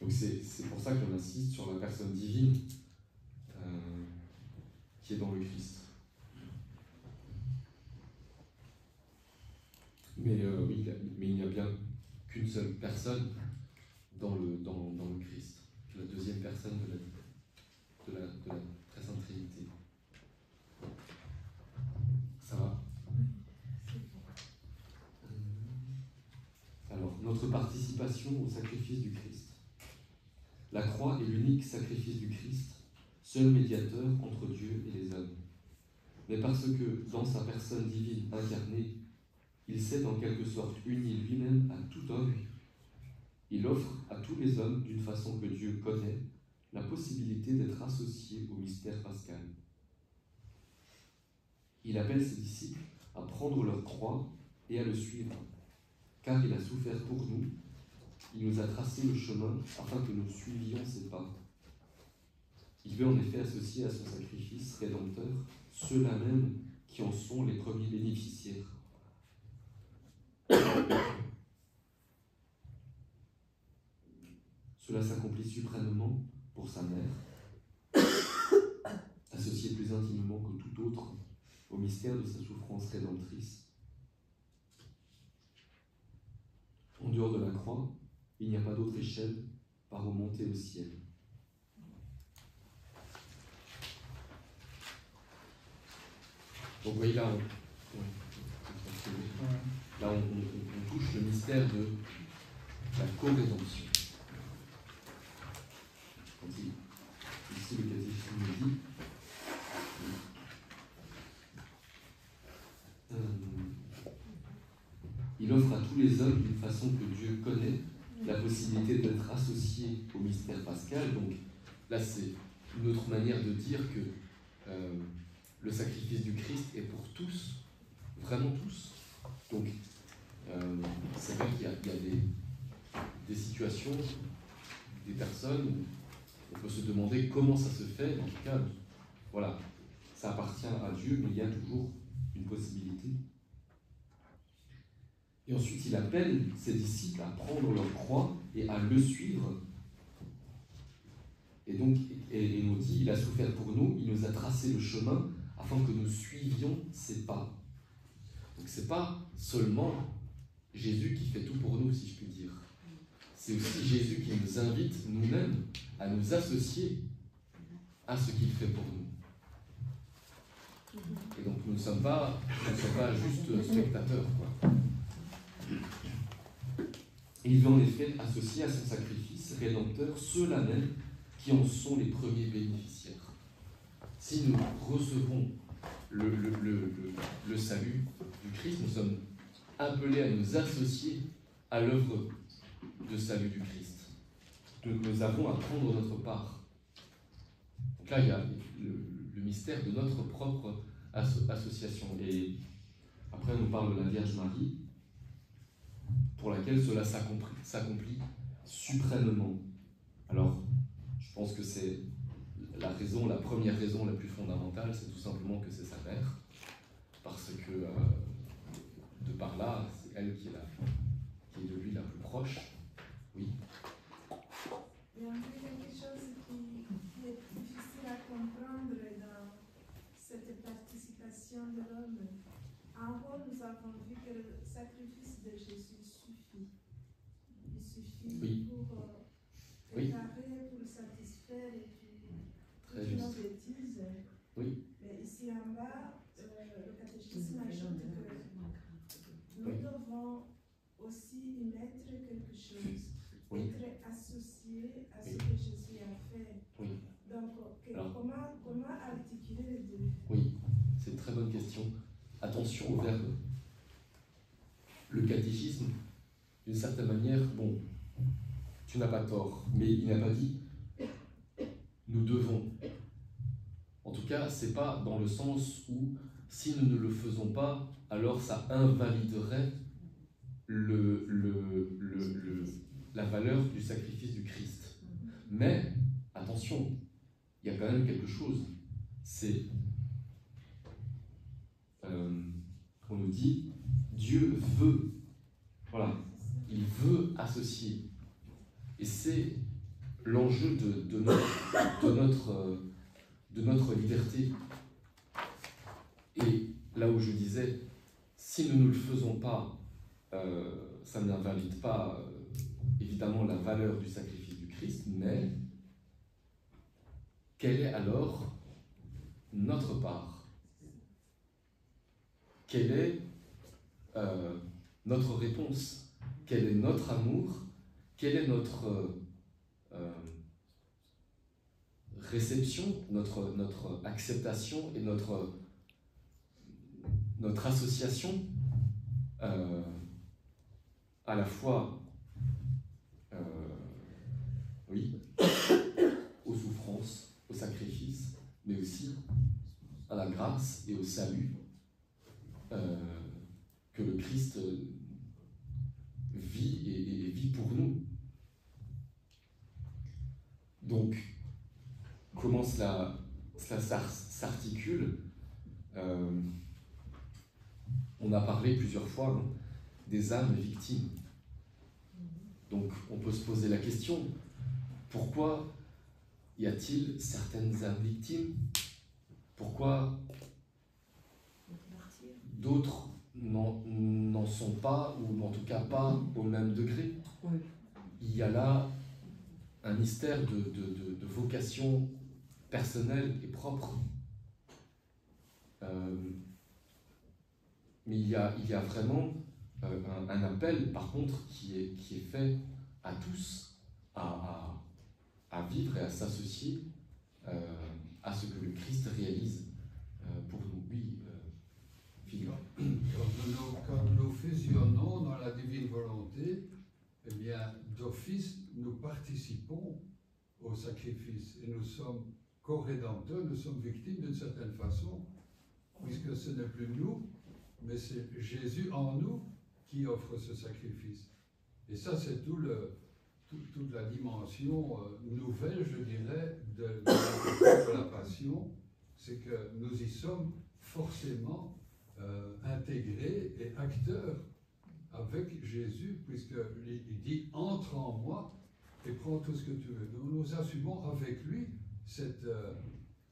Donc c'est pour ça qu'on insiste sur la personne divine qui est dans le Christ. Mais oui, mais il n'y a bien qu'une seule personne dans le Christ, la deuxième personne de la très sainte Trinité. Ça va? Alors, notre participation au sacrifice du Christ. La croix est l'unique sacrifice du Christ, seul médiateur entre Dieu et les hommes. Mais parce que, dans sa personne divine incarnée, il s'est en quelque sorte uni lui-même à tout homme, il offre à tous les hommes, d'une façon que Dieu connaît, la possibilité d'être associés au mystère pascal. Il appelle ses disciples à prendre leur croix et à le suivre, car il a souffert pour nous, il nous a tracé le chemin afin que nous suivions ses pas. Il veut en effet associer à son sacrifice rédempteur ceux-là même qui en sont les premiers bénéficiaires. Cela s'accomplit suprêmement pour sa mère, associée plus intimement que tout autre au mystère de sa souffrance rédemptrice. En dehors de la croix, il n'y a pas d'autre échelle par remonter au ciel. Donc vous voyez là, on touche le mystère de la co-rédemption. Ici le catéchisme nous dit il offre à tous les hommes, d'une façon que Dieu connaît, la possibilité d'être associés au mystère pascal. Donc là, c'est une autre manière de dire que le sacrifice du Christ est pour tous, vraiment tous. Donc, c'est vrai qu'il y a des situations, des personnes où on peut se demander comment ça se fait. En tout cas, voilà, ça appartient à Dieu, mais il y a toujours une possibilité. Et ensuite, il appelle ses disciples à prendre leur croix et à le suivre. Et donc, et nous dit, il a souffert pour nous, il nous a tracé le chemin afin que nous suivions ses pas. Donc, c'est pas seulement Jésus qui fait tout pour nous, si je puis dire. C'est aussi Jésus qui nous invite nous-mêmes à nous associer à ce qu'il fait pour nous. Et donc, nous ne sommes pas juste spectateurs, quoi. Et il veut en effet associer à son sacrifice rédempteur ceux-là même qui en sont les premiers bénéficiaires. Si nous recevons le salut du Christ, nous sommes appelés à nous associer à l'œuvre de salut du Christ. Donc nous avons à prendre notre part. Donc là, il y a le mystère de notre propre association. Et après, on nous parle de la Vierge Marie, pour laquelle cela s'accomplit suprêmement. Alors, je pense que c'est la première raison la plus fondamentale, c'est tout simplement que c'est sa mère, parce que de par là, c'est elle qui est de lui la plus proche. Oui.
Il y a quelque chose qui est difficile à comprendre dans cette participation de l'homme. En haut, nous avons vu que le sacrifice de Jésus suffit. Il suffit
oui.
pour réparer, pour satisfaire et puis nos bêtises.
Oui.
Mais ici en bas, le catéchisme ajoute que nous devons aussi y mettre quelque chose, être associés à ce que Jésus a fait.
Oui.
Donc, comment articuler les deux?
Oui, c'est une très bonne question. attention au verbe. Le catéchisme, d'une certaine manière, bon, tu n'as pas tort, mais il n'a pas dit nous devons. En tout cas, c'est pas dans le sens où si nous ne le faisons pas, alors ça invaliderait la valeur du sacrifice du Christ. Mais, attention, il y a quand même quelque chose. C'est, on nous dit, Dieu veut, voilà, il veut associer. Et c'est l'enjeu de notre liberté. Et là où je disais, si nous ne le faisons pas, ça n'invalide pas évidemment la valeur du sacrifice du Christ, mais quelle est alors notre part? Quelle est notre réponse? Quel est notre amour? Quelle est notre réception, notre acceptation et notre association à la fois oui, aux souffrances, au sacrifice, mais aussi à la grâce et au salut que le Christ vit et vit pour nous. Donc, comment cela s'articule? On a parlé plusieurs fois des âmes victimes. Donc, on peut se poser la question, pourquoi y a-t-il certaines âmes victimes? Pourquoi d'autres n'en sont pas, ou en tout cas pas au même degré? Il y a là un mystère de vocation personnelle et propre. Mais il y a vraiment un appel, par contre, qui est fait à tous à vivre et à s'associer à ce que le Christ réalise pour nous. Oui, Philippe.
Quand nous fusionnons dans la divine volonté, eh bien, d'office, nous participons au sacrifice et nous sommes co-rédempteurs, nous sommes victimes d'une certaine façon, puisque ce n'est plus nous, mais c'est Jésus en nous qui offre ce sacrifice. Et ça, c'est toute la dimension nouvelle, je dirais, de la passion, c'est que nous y sommes forcément intégrés et acteurs avec Jésus, puisqu'il dit « entre en moi et prends tout ce que tu veux ». Nous assumons avec lui cette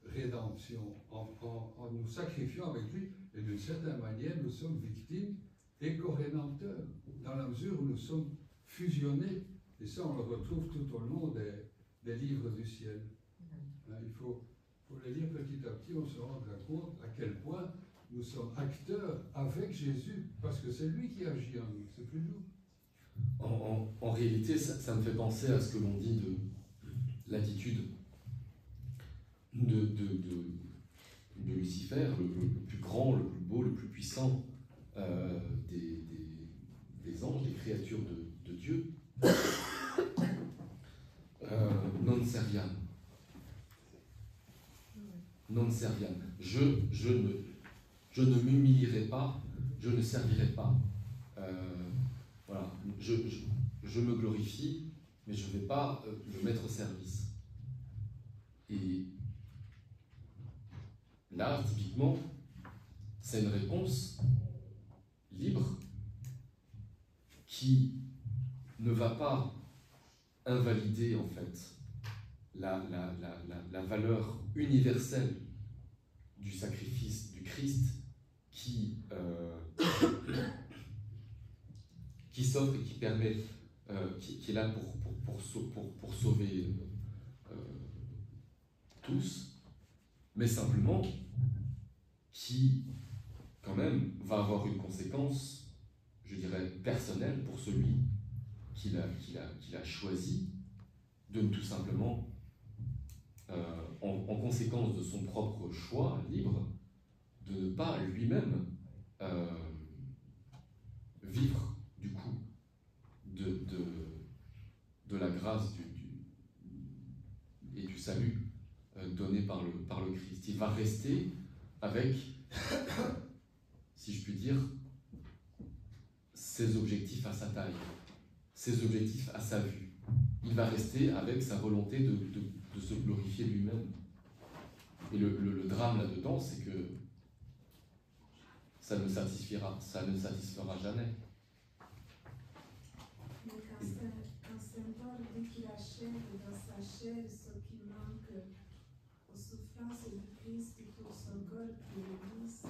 rédemption en nous sacrifiant avec lui, et d'une certaine manière nous sommes victimes et co-rédempteurs dans la mesure où nous sommes fusionnés, et ça on le retrouve tout au long des livres du ciel. Il faut les lire petit à petit, on se rendra compte à quel point nous sommes acteurs avec Jésus, parce que c'est lui qui agit en nous, c'est plus nous.
En réalité, ça me fait penser à ce que l'on dit de l'attitude de Lucifer, le plus grand, le plus beau, le plus puissant des anges, des créatures de Dieu. Non serviam. Non serviam. Je ne m'humilierai pas, je ne servirai pas. Voilà. Je me glorifie, mais je ne vais pas me mettre au service. Et là, typiquement, c'est une réponse libre qui ne va pas invalider, en fait, la valeur universelle du sacrifice du Christ qui s'offre et qui permet, qui est là pour sauver tous, mais simplement qui, quand même, va avoir une conséquence, je dirais, personnelle pour celui qui l'a choisi, de tout simplement, en conséquence de son propre choix libre, de ne pas lui-même vivre du coup de la grâce et du salut donné par le Christ. Il va rester avec, si je puis dire, ses objectifs à sa taille, ses objectifs à sa vue. Il va rester avec sa volonté de se glorifier lui-même. Et le drame là-dedans, c'est que ça ne satisfera jamais.
Mais quand Saint Paul dit qu'il achève dans sa chair ce qui manque aux souffrances du Christ pour son corps qui est l'Église,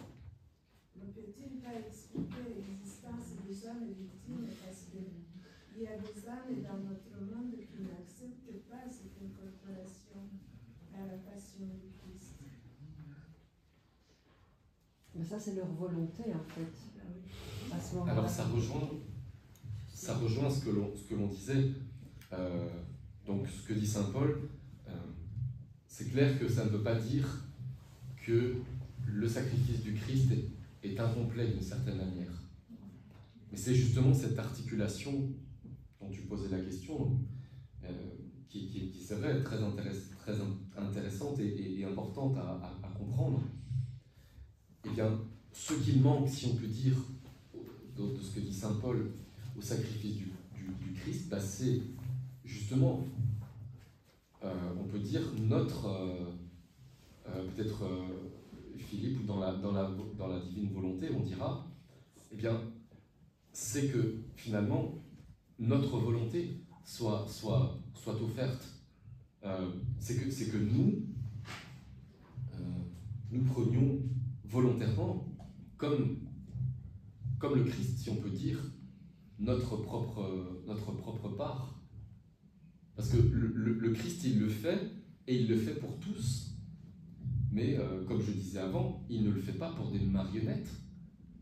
ne peut-il pas expliquer l'existence des âmes victimes parce qu'il y a des âmes dans notre monde qui n'acceptent pas cette incorporation à la passion du Christ?
Mais ça, c'est leur volonté, en fait. À ce moment-là.
Alors ça rejoint ce que l'on disait. Donc ce que dit Saint Paul, c'est clair que ça ne veut pas dire que le sacrifice du Christ est incomplet d'une certaine manière. Mais c'est justement cette articulation dont tu posais la question, qui c'est vrai, très intéressante et importante à comprendre. Eh bien, ce qu'il manque, si on peut dire, de ce que dit Saint Paul au sacrifice du Christ, bah, c'est justement, on peut dire, notre, peut-être Philippe, ou dans la divine volonté, on dira, eh bien, c'est que finalement, notre volonté soit offerte. C'est que nous prenions volontairement, comme le Christ, si on peut dire, notre propre part. Parce que le Christ, il le fait, et il le fait pour tous. Mais, comme je disais avant, il ne le fait pas pour des marionnettes.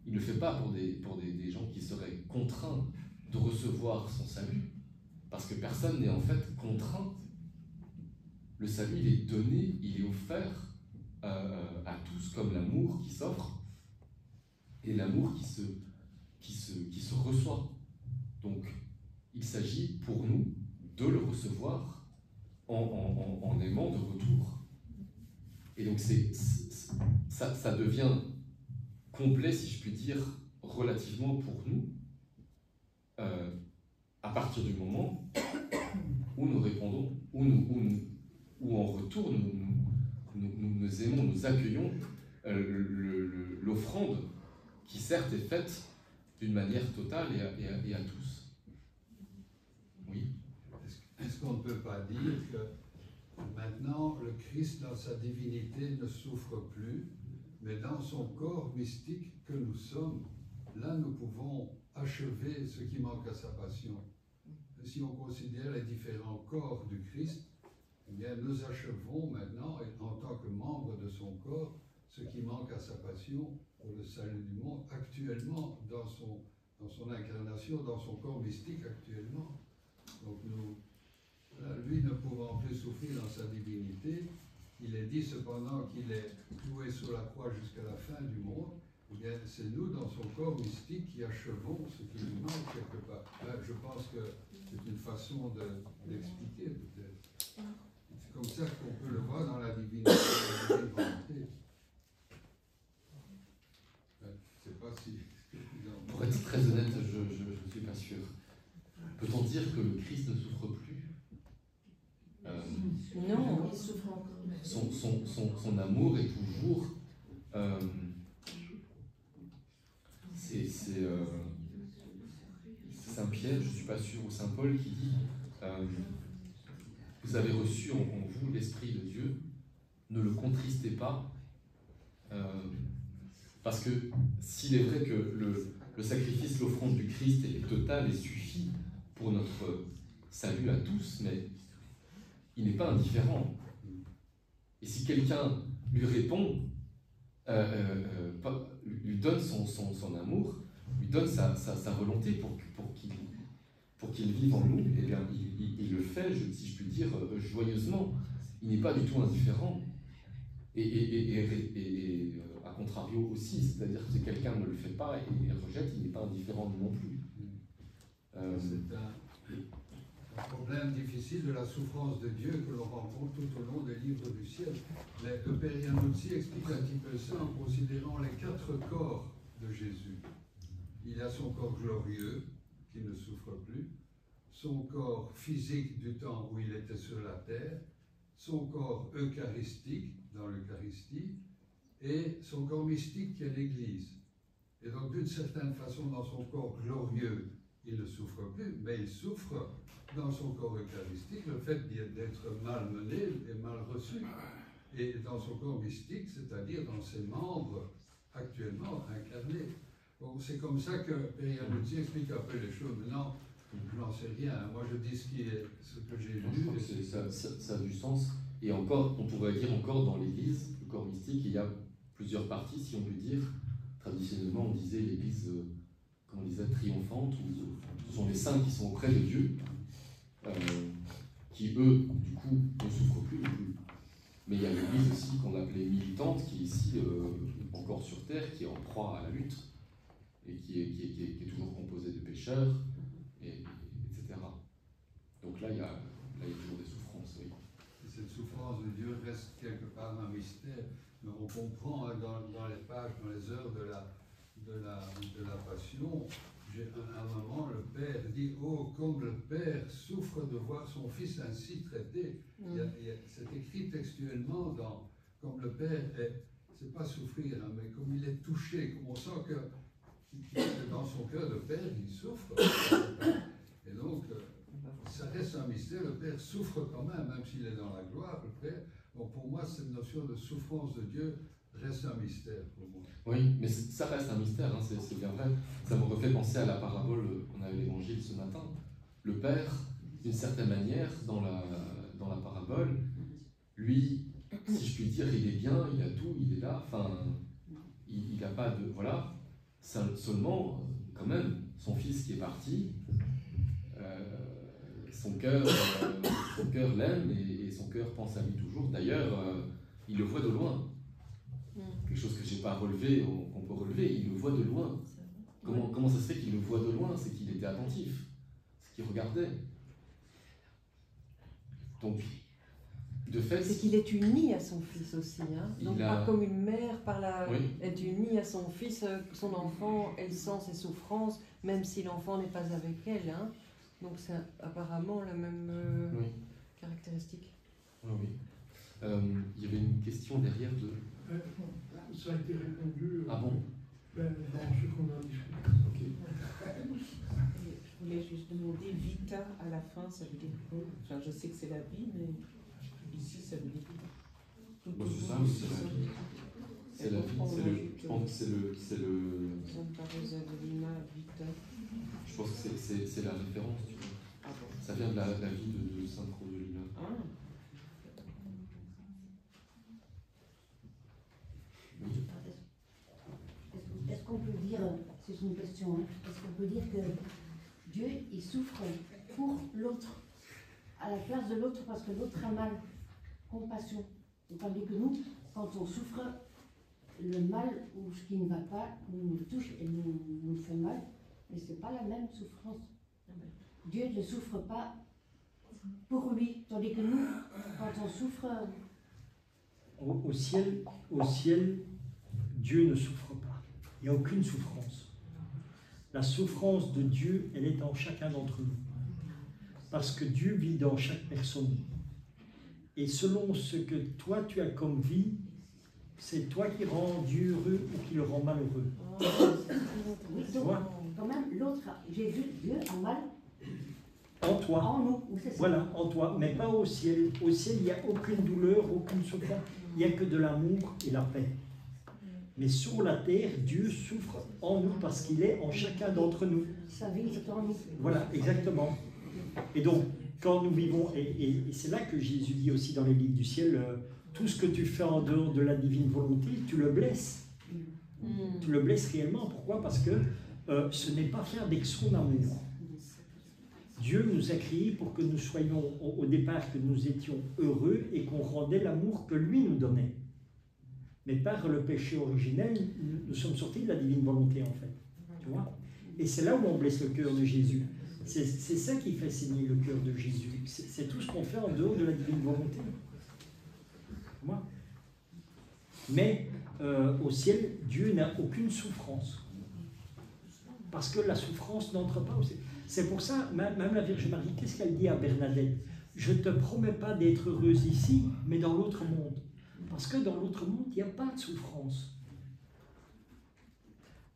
Il ne le fait pas pour des gens qui seraient contraints de recevoir son salut. Parce que personne n'est en fait contraint. Le salut, il est donné, il est offert à tous comme l'amour qui s'offre et l'amour qui se reçoit. Donc, il s'agit pour nous de le recevoir en aimant de retour. Et donc, ça devient complet, si je puis dire, relativement pour nous, à partir du moment où nous répondons, où en retour nous aimons, nous accueillons l'offrande qui certes est faite d'une manière totale et à tous. Oui.
Est-ce qu'on ne peut pas dire que maintenant le Christ dans sa divinité ne souffre plus, mais dans son corps mystique que nous sommes, là nous pouvons achever ce qui manque à sa passion. Si on considère les différents corps du Christ, eh bien, nous achevons maintenant, en tant que membres de son corps, ce qui manque à sa passion pour le salut du monde, actuellement, dans son incarnation, dans son corps mystique actuellement. Donc lui ne pouvant plus souffrir dans sa divinité, il est dit cependant qu'il est cloué sur la croix jusqu'à la fin du monde. Eh bien, c'est nous, dans son corps mystique, qui achevons ce qui nous manque quelque part. Là, je pense que c'est une façon d'expliquer, peut-être. C'est comme ça qu'on peut le voir dans la divinité, la divine volonté. Je ne sais pas si...
Pour être très honnête, je ne suis pas sûr. Peut-on dire que le Christ ne souffre plus?
Non, il souffre encore.
Son amour est toujours... c'est Saint Pierre, je ne suis pas sûr, ou Saint Paul qui dit vous avez reçu en vous l'Esprit de Dieu, ne le contristez pas, parce que s'il est vrai que le sacrifice, l'offrande du Christ est total et suffit pour notre salut à tous, mais il n'est pas indifférent. Et si quelqu'un lui répond, lui donne son amour, lui donne sa volonté pour qu'il vive en nous, eh bien, il le fait, si je puis dire, joyeusement. Il n'est pas du tout indifférent. Et à contrario aussi, c'est-à-dire que si quelqu'un ne le fait pas et rejette, il n'est pas indifférent non plus.
C'est un problème difficile de la souffrance de Dieu que l'on rencontre tout au long des livres du ciel. Mais le Père Iannuzzi explique un petit peu ça en considérant les 4 corps de Jésus. Il a son corps glorieux, qui ne souffre plus, son corps physique du temps où il était sur la terre, son corps eucharistique dans l'Eucharistie, et son corps mystique qui est l'Église. Et donc, d'une certaine façon, dans son corps glorieux, il ne souffre plus, mais il souffre dans son corps eucharistique, le fait d'être malmené et mal reçu. Et dans son corps mystique, c'est-à-dire dans ses membres actuellement incarnés. Bon, c'est comme ça que Père Iannuzzi explique un peu les choses. Maintenant, je n'en sais rien. Moi, je dis ce que j'ai lu.
Je crois que ça a du sens. Et encore, on pourrait dire encore dans l'Église, le corps mystique, il y a plusieurs parties, si on peut dire. Traditionnellement, on disait l'Église, comment on disait, triomphante, où ce sont les saints qui sont auprès de Dieu, qui eux, du coup, ne souffrent plus non plus. Mais il y a l'Église aussi qu'on appelait militante, qui est ici, encore sur terre, qui est en proie à la lutte, et qui est toujours composée de pécheurs, etc. Donc là, il y a toujours des souffrances, oui.
Cette souffrance de Dieu reste quelque part un mystère, mais on comprend dans les pages, dans les heures de la Passion, à un moment, le Père dit « Oh, comme le Père souffre de voir son Fils ainsi traité ». C'est écrit textuellement dans « Comme le Père est », c'est pas souffrir, hein, mais comme il est touché, comme on sent que dans son cœur, le Père, il souffre. Et donc, ça reste un mystère. Le Père souffre quand même s'il est dans la gloire, le Père. Donc pour moi, cette notion de souffrance de Dieu reste un mystère pour moi.
Oui, mais ça reste un mystère, hein, c'est bien vrai. Ça me refait penser à la parabole qu'on a eu l'évangile ce matin. Le Père, d'une certaine manière, dans la parabole, lui, si je puis dire, il est bien, il a tout, il est là, enfin, il n'a pas de... Voilà, seulement, quand même, son fils qui est parti, son cœur l'aime et son cœur pense à lui toujours. D'ailleurs, il le voit de loin. Quelque chose que je n'ai pas relevé, qu'on peut relever, il le voit de loin. Comment ça se fait qu'il le voit de loin? C'est qu'il était attentif, c'est qu'il regardait. Donc, de fait...
C'est qu'il est uni à son fils aussi. Hein. Donc pas comme une mère est unie à son fils, son enfant, elle sent ses souffrances, même si l'enfant n'est pas avec elle. Hein. Donc c'est apparemment la même caractéristique.
Oui. Il y avait une question derrière de...
Ça a été répondu
ah bon
dans ce qu'on a discuté.
Ok.
Je voulais juste demander, vita à la fin, ça veut dire quoi? Enfin, je sais que c'est la vie, mais ici, ça veut dire quoi?
Bon, c'est ça, c'est la vie. Je pense que c'est le... Je pense que c'est la référence, tu vois.
Ah bon.
Ça vient de la vie de Sainte Rodolina.
Ah.
Oui.
Est-ce qu'on peut dire, c'est une question, hein, est-ce qu'on peut dire que Dieu, il souffre pour l'autre, à la place de l'autre, parce que l'autre a mal, compassion. Tandis que nous, quand on souffre, le mal ou ce qui ne va pas nous touche et nous fait mal, mais ce n'est pas la même souffrance. Dieu ne souffre pas pour lui, tandis que nous, quand on souffre...
Au ciel, Dieu ne souffre pas. Il n'y a aucune souffrance. La souffrance de Dieu, elle est en chacun d'entre nous. Parce que Dieu vit dans chaque personne. Et selon ce que toi tu as comme vie, c'est toi qui rends Dieu heureux ou qui le rend malheureux.
Oui, donc, quand même, l'autre, Jésus, Dieu a mal
en toi.
En nous.
Voilà, en toi, mais pas au ciel. Au ciel, il n'y a aucune douleur, aucune souffrance. Il n'y a que de l'amour et la paix. Mais sur la terre, Dieu souffre en nous parce qu'il est en chacun d'entre nous.
Sa vie est en nous.
Voilà, exactement. Et donc, quand nous vivons, et c'est là que Jésus dit aussi dans les livres du ciel, tout ce que tu fais en dehors de la divine volonté, tu le blesses. Tu le blesses réellement. Pourquoi? Parce que ce n'est pas faire avec son amour. Dieu nous a créés pour que nous soyons, au départ, que nous étions heureux et qu'on rendait l'amour que lui nous donnait. Mais par le péché originel, nous sommes sortis de la divine volonté, en fait. Tu vois? Et c'est là où on blesse le cœur de Jésus. C'est ça qui fait saigner le cœur de Jésus. C'est tout ce qu'on fait en dehors de la divine volonté. Tu vois? Mais au ciel, Dieu n'a aucune souffrance. Parce que la souffrance n'entre pas au ciel. C'est pour ça, même la Vierge Marie, qu'est-ce qu'elle dit à Bernadette? Je ne te promets pas d'être heureuse ici, mais dans l'autre monde. Parce que dans l'autre monde, il n'y a pas de souffrance.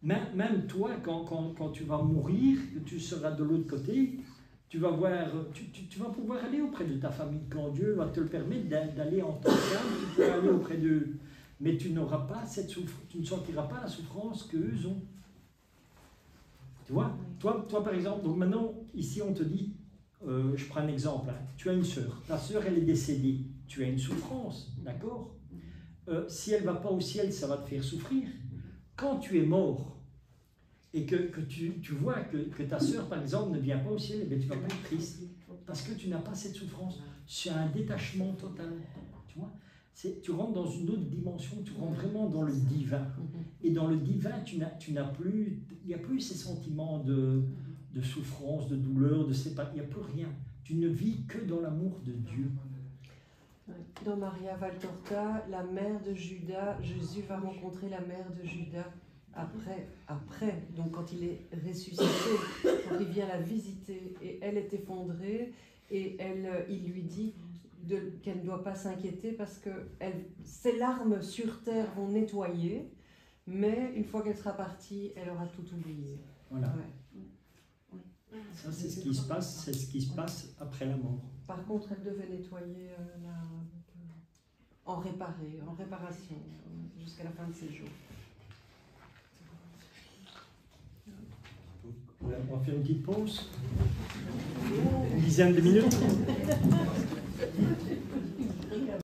Même toi, quand tu vas mourir, que tu seras de l'autre côté, tu vas pouvoir aller auprès de ta famille. Quand Dieu va te le permettre d'aller en tant qu'âme, tu peux aller auprès d'eux. Mais tu n'auras pas cette souffrance, tu ne sentiras pas la souffrance qu'eux ont. Tu vois, toi par exemple, donc maintenant, ici on te dit, je prends un exemple, hein, tu as une sœur, ta sœur elle est décédée, tu as une souffrance, d'accord? Si elle ne va pas au ciel, ça va te faire souffrir. Quand tu es mort et que tu vois que ta sœur, par exemple, ne vient pas au ciel, eh bien, tu ne vas pas être triste parce que tu n'as pas cette souffrance. C'est un détachement total. Tu vois, tu rentres dans une autre dimension, tu rentres vraiment dans le divin. Et dans le divin, il n'y a plus ces sentiments de souffrance, de douleur, il n'y a plus rien. Tu ne vis que dans l'amour de Dieu.
Dans Maria Valtorta, la mère de Judas, Jésus va rencontrer la mère de Judas après, donc quand il est ressuscité, quand il vient la visiter, et elle est effondrée, et il lui dit qu'elle ne doit pas s'inquiéter parce que ses larmes sur terre vont nettoyer, mais une fois qu'elle sera partie, elle aura tout oublié.
Voilà. Ouais. Ça, c'est ce qui se passe après la mort.
Par contre, elle devait nettoyer en réparation, jusqu'à la fin de ses jours.
On va faire une petite pause. Une dizaine de minutes.